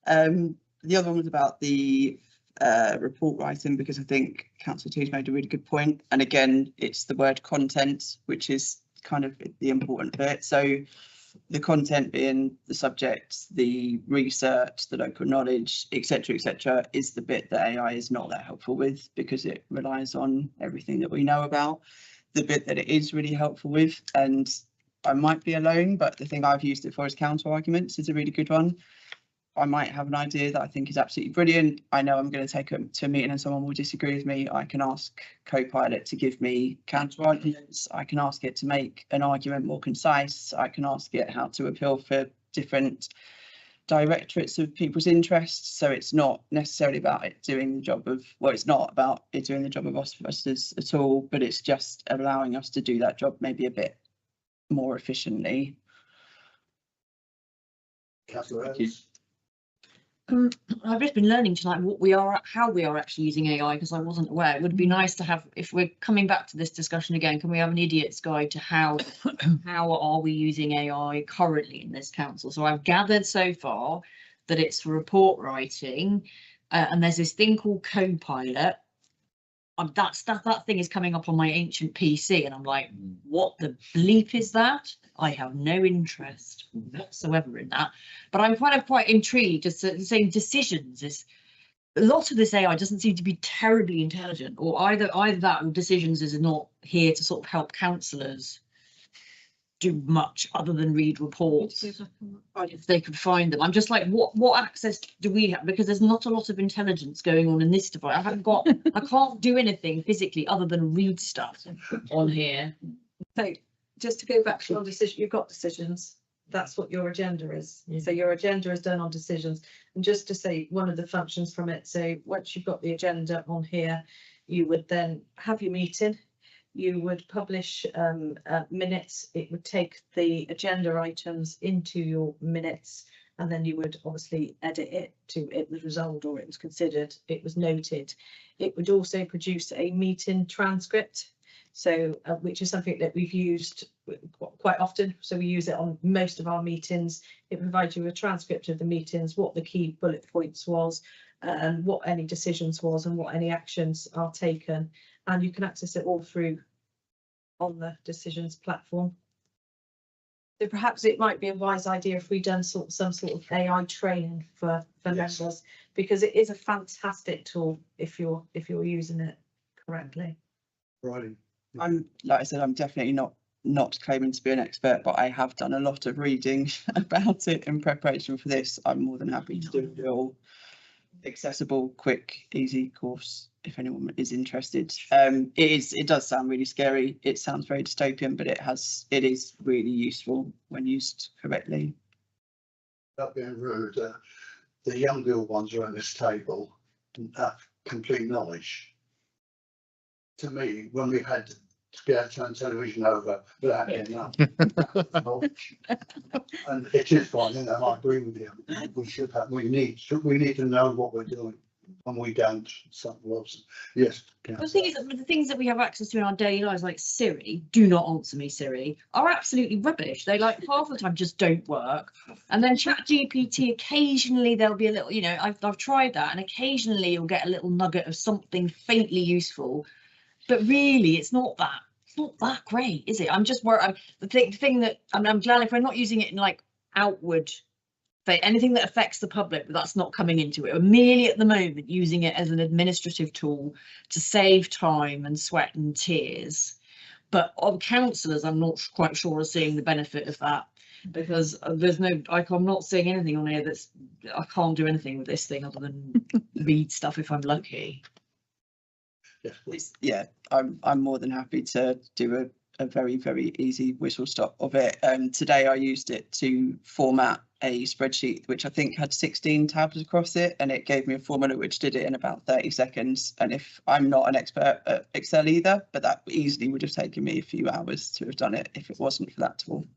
The other one was about the report writing, because I think Councillor T's made a really good point. And again, it's the word content, which is kind of the important bit. So the content being the subject, the research, the local knowledge, etc., is the bit that AI is not that helpful with, because it relies on everything that we know about. The bit that it is really helpful with, and I might be alone, but the thing I've used it for is counter arguments, is a really good one. I might have an idea that I think is absolutely brilliant. I know I'm going to take it to a meeting and someone will disagree with me. I can ask Copilot to give me counter arguments. I can ask it to make an argument more concise. I can ask it how to appeal for different directorates of people's interests. So it's not necessarily about it doing the job of, well, it's not about it doing the job of us at all, but it's just allowing us to do that job maybe a bit more efficiently. Councillor Thank you. Evans? I've just been learning tonight how we are actually using AI, because I wasn't aware. It would be nice to have, if we're coming back to this discussion again, can we have an idiot's guide to how are we using AI currently in this council? So I've gathered so far that it's for report writing, and there's this thing called Copilot. That thing is coming up on my ancient PC, and I'm like, what the bleep is that? I have no interest whatsoever in that, but I'm quite intrigued. Just saying, decisions is a lot of this AI doesn't seem to be terribly intelligent, or either that or decisions is not here to sort of help councillors do much other than read reports if they could find them. I'm just like, what access do we have? Because there's not a lot of intelligence going on in this device. I can't do anything physically other than read stuff on here. So just to go back to your decision, you've got decisions. That's what your agenda is. So your agenda is done on decisions. And just to say one of the functions from it, so once you've got the agenda on here, you would then have your meeting. You would publish minutes. It would take the agenda items into your minutes, and then you would obviously edit it to it was resolved or it was considered, it was noted. It would also produce a meeting transcript, so which is something that we've used quite often. So we use it on most of our meetings. It provides you a transcript of the meetings, what the key bullet points was, and what any decisions was, and what any actions are taken. And you can access it all through on the decisions platform. So perhaps it might be a wise idea if we done some sort of AI training for members, because it is a fantastic tool if you're using it correctly. Right. Like I said, I'm definitely not claiming to be an expert, but I have done a lot of reading about it in preparation for this. I'm more than happy to do a real accessible, quick, easy course if anyone is interested. It does sound really scary. It sounds very dystopian, but it is really useful when used correctly. Without being rude, the younger ones around this table have complete knowledge. To me, when we had to be able to turn television over without getting up, and it is fine, and I agree with you. We need to know what we're doing, and we don't. Something else. Yes. The thing is, the things that we have access to in our daily lives, like Siri, do not answer me, Siri, are absolutely rubbish. They like half the time just don't work. And then ChatGPT, occasionally there'll be a little, I've tried that, and occasionally you'll get a little nugget of something faintly useful, but really it's not that great, is it? I'm just worried. The thing that I'm glad if we're not using it in like outward, anything that affects the public, but that's not coming into it. We're merely at the moment using it as an administrative tool to save time and sweat and tears. But on councillors, I'm not quite sure are seeing the benefit of that, because there's no, I'm not seeing anything on here that's I can't do anything with this thing other than read stuff if I'm lucky. Yes, please. Yeah, I'm more than happy to do a very easy whistle stop of it. Today I used it to format a spreadsheet which I think had 16 tabs across it, and it gave me a formula which did it in about 30 seconds. And if I'm not an expert at Excel either, but that easily would have taken me a few hours to have done it if it wasn't for that tool.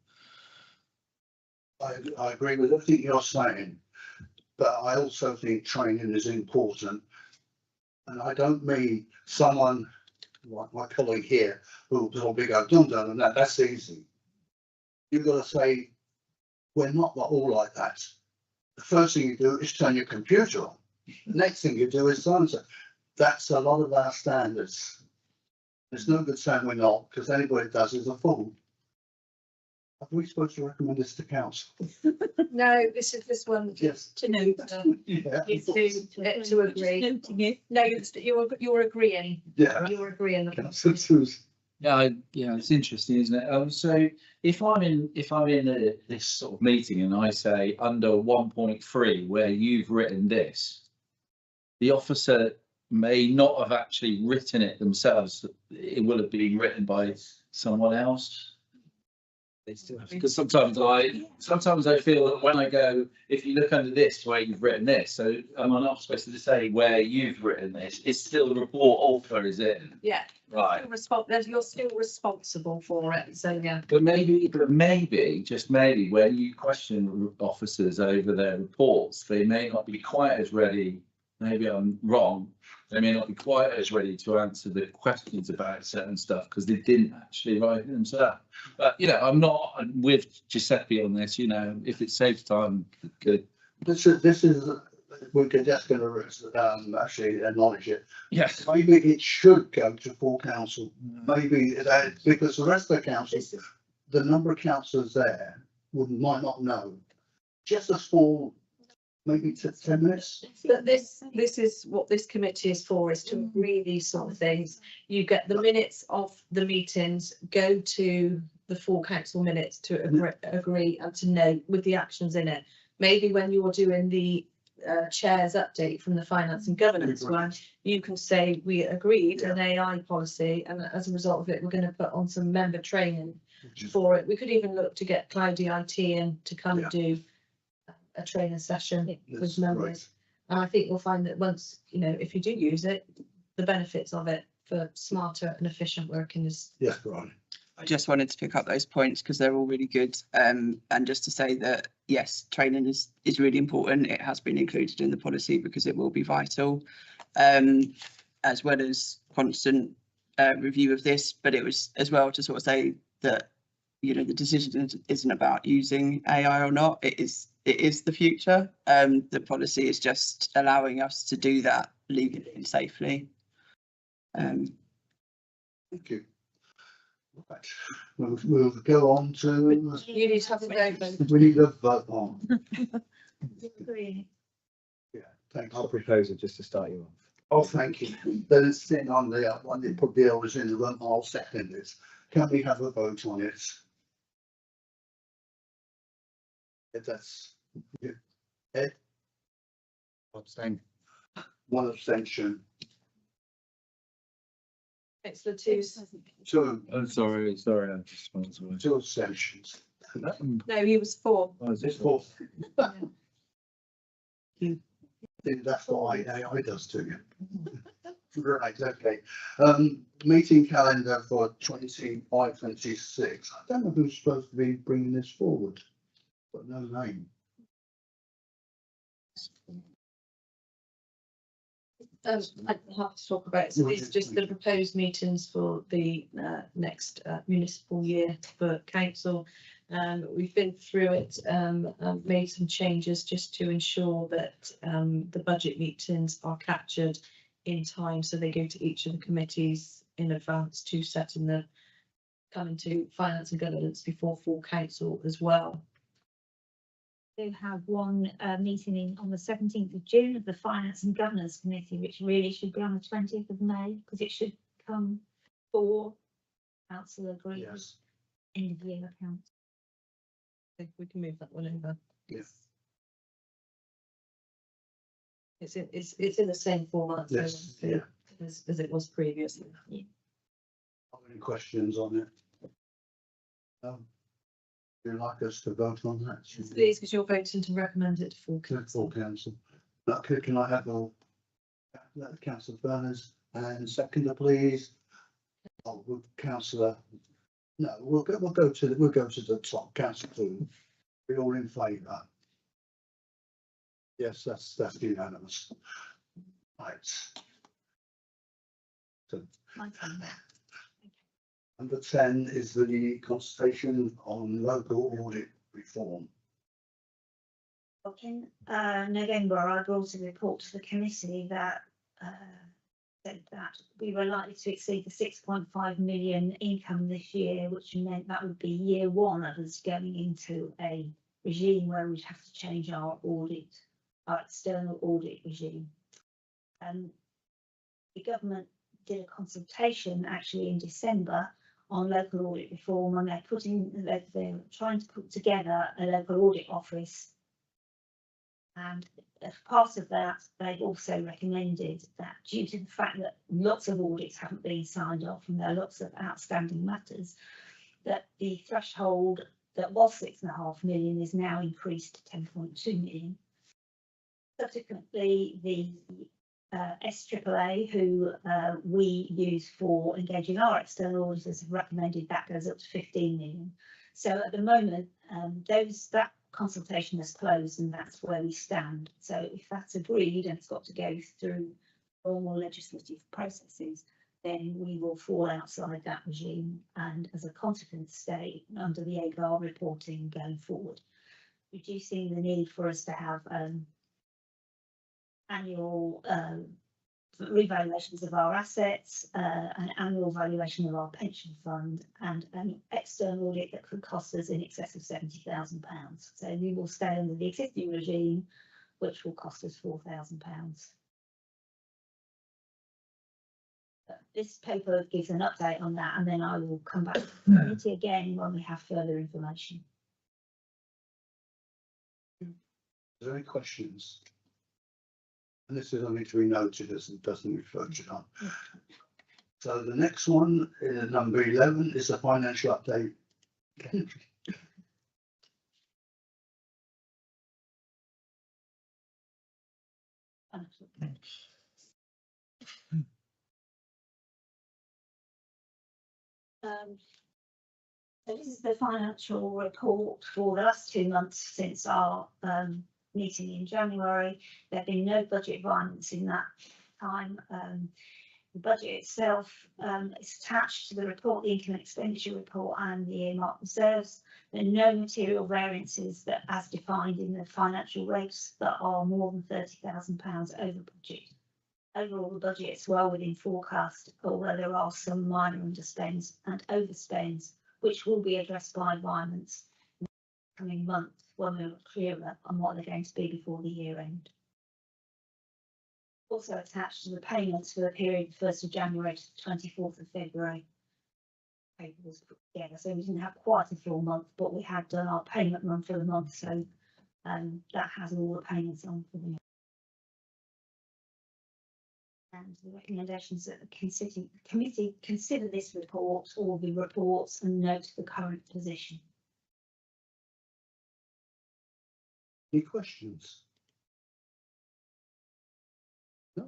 I agree with everything you're saying, but I also think training is important. And I don't mean someone like my colleague here who will be going, dum, and that's easy. You've got to say, we're not all like that. The first thing you do is turn your computer on. The next thing you do is silence it. That's a lot of our standards. There's no good saying we're not, because anybody that does is a fool. Are we supposed to recommend this to council? No, this one. Yes. To note. Yeah. To agree. No, you're agreeing. Yeah. You're agreeing. Councillor Susan. Yeah, it's interesting, isn't it? So if I'm in this sort of meeting and I say under 1.3 where you've written this, the officer may not have actually written it themselves. It will have been written by someone else. Because sometimes I feel that when I go, if you look under this where you've written this, so am I not supposed to say where you've written this? It's still the report author, is it? Yeah. Right. You're still responsible for it. So yeah. But maybe, just maybe, when you question officers over their reports, they may not be quite as ready. Maybe I'm wrong. They may not be quite as ready to answer the questions about certain stuff because they didn't actually write it themselves. But I'm not with Giuseppe on this. If it saves time, good. This is we're just going to actually acknowledge it. Yes. Maybe it should go to full council. Maybe because the rest of the council, the number of councillors there might not know. Just a small, maybe 10 minutes. But this is what this committee is for, is to agree these sort of things. You get the minutes of the meetings, go to the full council minutes to agree and to note with the actions in it. Maybe when you're doing the chair's update from the finance and governance one, you can say we agreed an AI policy, and as a result of it, we're going to put on some member training for it. We could even look to get Cloudy IT in to come and do a training session with members. And I think you'll find that once, if you do use it, the benefits of it for smarter and efficient working is. Yes, right. I just wanted to pick up those points because they're all really good. And just to say that, yes, training is really important. It has been included in the policy because it will be vital, as well as constant review of this. But it was as well to sort of say that, the decision isn't about using AI or not. It is the future. The policy is just allowing us to do that legally and safely. Thank you. Right. We'll go on to. You need to have a vote. We need a vote on. Agree. Yeah, thanks. I'll propose it just to start you off. Oh, thank you. Then it's sitting on the one that put the others in the room. I'll second it. Can we have a vote on it? If that's Ed, Abstain. one abstention. It's the two. Two Sorry, I just wanted to. two abstentions. No, he was four. It's four. That's what AI does to you. Right, okay. Meeting calendar for 25-26. I don't know who's supposed to be bringing this forward, but no name. I have to talk about it. So it's just the proposed meetings for the next municipal year for council. We've been through it and made some changes just to ensure that the budget meetings are captured in time, so they go to each of the committees in advance to setting the coming to finance and governance before full council as well. We have one meeting on the 17th of June of the Finance and Governance Committee, which really should be on the 20th of May because it should come for council agreement. Yes. End of year accounts. I think we can move that one over. Yes. It's in the same format. so Yes, yeah. As it was previously. Any questions on it? Would you like us to vote on that? Please, because you're voting to recommend it for Full council. Okay, can I have councillor Berners and seconder, please? Oh, councillor. No, we'll go to the top. Councillor Toon. We all in favour? Yes, that's unanimous. Right. So, number 10 is the consultation on local audit reform. In November, I brought a report to the committee that said that we were likely to exceed the 6.5 million income this year, which meant that would be year one of us going into a regime where we'd have to change our external audit regime. The government did a consultation actually in December on local audit reform, and they're trying to put together a local audit office. And as part of that, they've also recommended that due to the fact that lots of audits haven't been signed off and there are lots of outstanding matters, that the threshold that was 6.5 million is now increased to 10.2 million. Subsequently, the SAAA, who we use for engaging our external auditors, have recommended that goes up to 15 million. So at the moment, that consultation has closed and that's where we stand. So if that's agreed and it's got to go through normal legislative processes, then we will fall outside that regime and as a consequence stay under the AGAR reporting going forward, reducing the need for us to have annual revaluations of our assets, an annual valuation of our pension fund, and an external audit that could cost us in excess of £70,000. So we will stay under the existing regime, which will cost us £4,000. This paper gives an update on that, and then I will come back to the committee again when we have further information. Is there any questions? And this is only to be noted as it doesn't refer to that. So the next one, number 11, is the financial update. So this is the financial report for the last 2 months since our meeting in January. There have been no budget violence in that time. The budget itself is attached to the report, the income and expenditure report and the earmarked reserves. There are no material variances that, as defined in the financial regs, that are more than £30,000 over budget. Overall, the budget is well within forecast, although there are some minor underspends and overspends, which will be addressed by environments in the coming months when we're clearer on what they're going to be before the year end. Also attached to the payments for the period 1st of January to the 24th of February. Paper was put together, so we didn't have quite a full month, but we had done our payment run for the month, so that has all the payments on for the month. And the recommendations that the committee consider this report, all the reports, and note the current position. Any questions? No.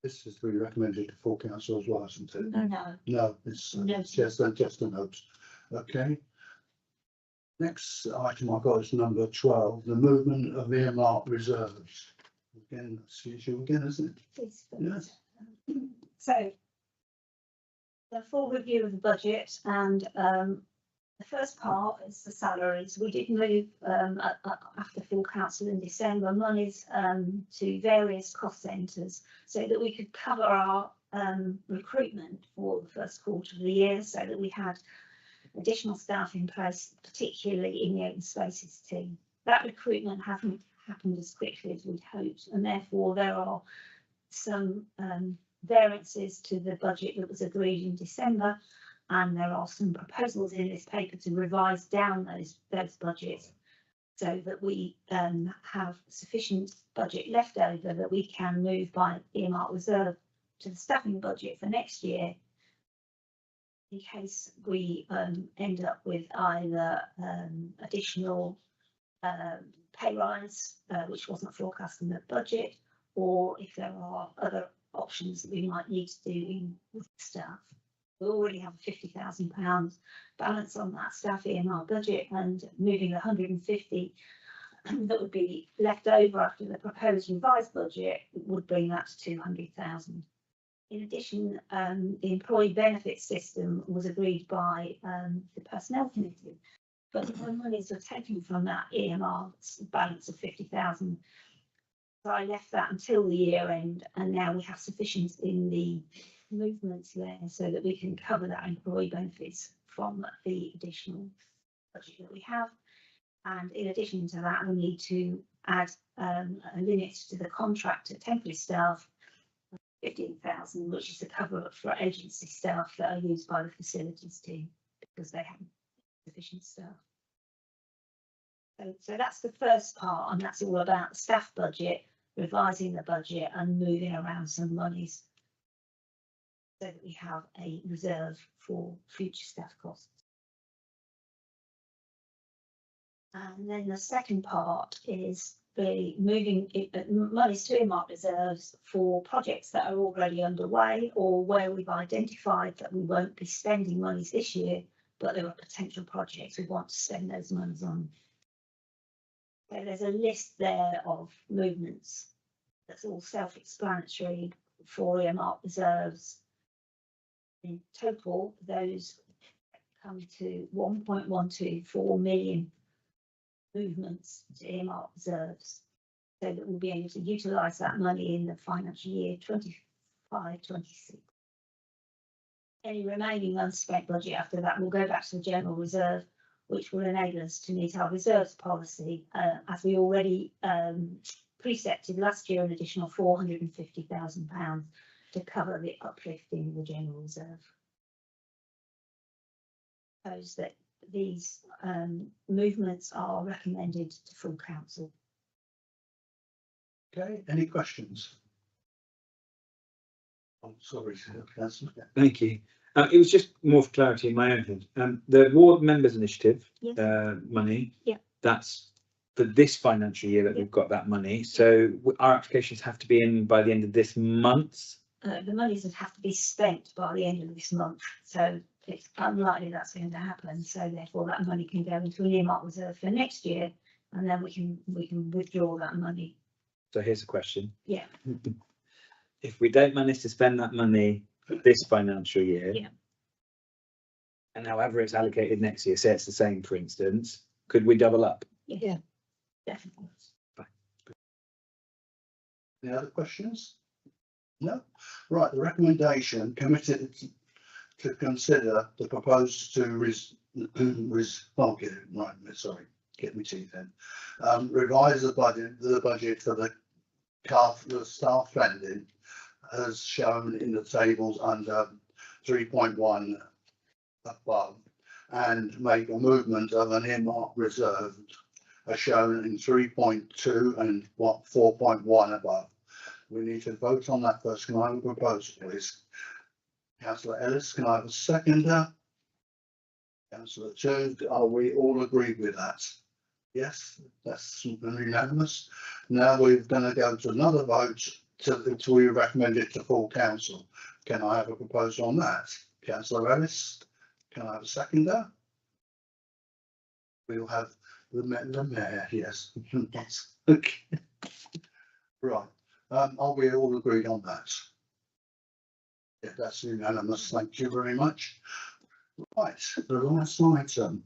This is to be recommended to full council as well, isn't it? No. No, it's just a note. Okay. Next item I've got is number 12, the movement of earmarked reserves. Again, that's you again, isn't it? Yes. So the full review of the budget, and the first part is the salaries. We did move after full council in December monies to various cost centres so that we could cover our recruitment for the first quarter of the year, so that we had additional staff in place, particularly in the open spaces team. That recruitment hasn't happened as quickly as we'd hoped, and therefore there are some variances to the budget that was agreed in December, and there are some proposals in this paper to revise down those budgets so that we have sufficient budget left over that we can move by earmark reserve to the staffing budget for next year, in case we end up with either additional pay rise, which wasn't forecast in the budget, or if there are other options that we might need to do with staff. We already have a £50,000 balance on that staff earmark budget, and moving 150 that would be left over after the proposed revised budget would bring that to 200,000. In addition, the employee benefit system was agreed by the personnel committee, but the monies were taken from that earmarked balance of 50,000. So I left that until the year end, and now we have sufficient in the movements there so that we can cover that employee benefits from the additional budget that we have. And in addition to that, we need to add a limit to the contract to temporary staff, 15,000, which is the cover up for agency staff that are used by the facilities team because they haven't sufficient staff. So that's the first part, and that's all about the staff budget, revising the budget and moving around some monies so that we have a reserve for future staff costs. And then the second part is the moving monies to earmark reserves for projects that are already underway or where we've identified that we won't be spending monies this year, but there are potential projects we want to spend those monies on. So there's a list there of movements that's all self-explanatory for earmark reserves. In total, those come to 1.124 million movements to earmark reserves, so that we'll be able to utilise that money in the financial year 25-26. Any remaining unspent budget after that will go back to the general reserve, which will enable us to meet our reserves policy, as we already precepted last year an additional £450,000 to cover the uplift in the general reserve. Suppose that these movements are recommended to full council. Okay, any questions? I'm sorry, Councillor. Thank you. It was just more for clarity in my own head. The ward members initiative Yes. Money. Yeah. That's for this financial year that we've got that money. So our applications have to be in by the end of this month. The monies would have to be spent by the end of this month, so it's unlikely that's going to happen. So therefore, that money can go into an earmark reserve for next year, and then we can withdraw that money. So here's a question. Yeah. If we don't manage to spend that money this financial year, Yeah. and however it's allocated next year, say it's the same, for instance, could we double up? Yeah, definitely. Any other questions? No? Right, the recommendation committed to consider the proposed to get me teeth in. Revise the budget for the staff spending as shown in the tables under 3.1 above, and make a movement of an earmark reserve as shown in 3.2 and 4.1 above. We need to vote on that first. Can I have a proposal, please? Councillor Ellis, can I have a seconder? Councillor Church, are we all agreed with that? Yes, that's unanimous. Now we're going to go to another vote to we recommend it to full council. Can I have a proposal on that? Councillor Ellis, can I have a seconder? We'll have the mayor, yes. Okay. Right. Are we all agreed on that? Yeah, that's unanimous. Thank you very much. Right, the last item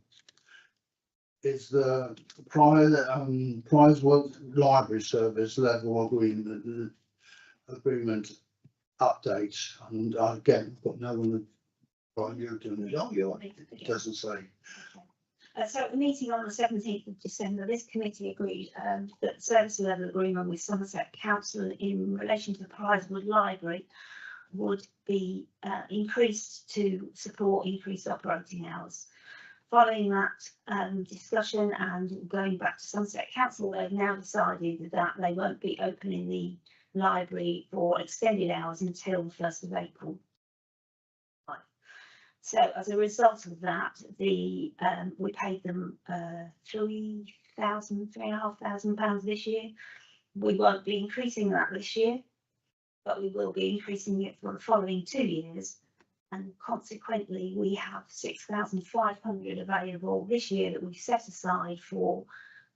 is the prize world library service level agreement update. And again, I've got no one. Right, you're doing it. Oh, it doesn't say. So at the meeting on the 17th of December, this committee agreed that the service level agreement with Somerset Council in relation to the Prizewood Library would be increased to support increased operating hours. following that discussion and going back to Somerset Council, they've now decided that they won't be opening the library for extended hours until the 1st of April. So as a result of that, we paid them £3,500 this year. We won't be increasing that this year, but we will be increasing it for the following 2 years. And consequently, we have 6,500 available this year that we've set aside for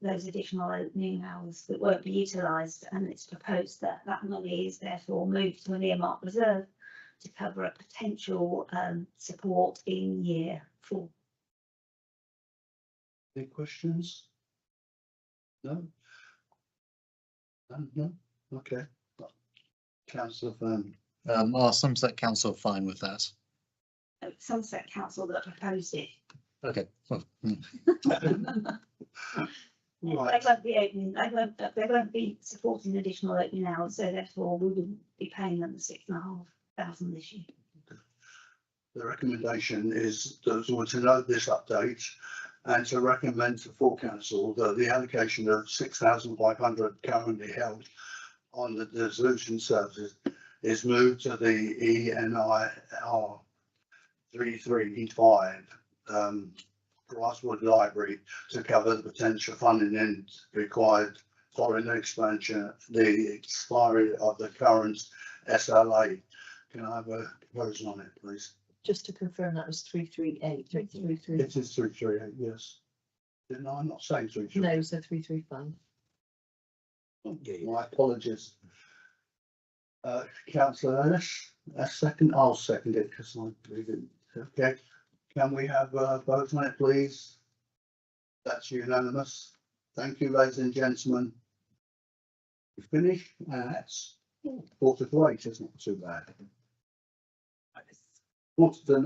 those additional opening hours that won't be utilised. And it's proposed that that money is therefore moved to an earmarked reserve to cover a potential support in year 4. Any questions? No? No? Okay. Councillor Fern. Are Somerset Council fine with that? Somerset Council that proposed it. Okay. Well, Right. They won't be opening. They won't be supporting additional opening hours. So therefore, we will be paying them the 6,500 this year. The recommendation is to note this update and to recommend to full council that the allocation of 6,500 currently held on the dissolution services is moved to the ENIR 335 Grasswood Library to cover the potential funding required following the expansion, the expiry of the current SLA. Can I have a proposal on it, please? Just to confirm, that was 338, 333. It is 338, yes. Didn't I not say 338? No, so 335. My apologies. Councillor Ellis, a second. I'll second it because I believe it. Okay. Can we have a vote on it, please? That's unanimous. Thank you, ladies and gentlemen. We finished. That's 4 to 8. It's not too bad. What's the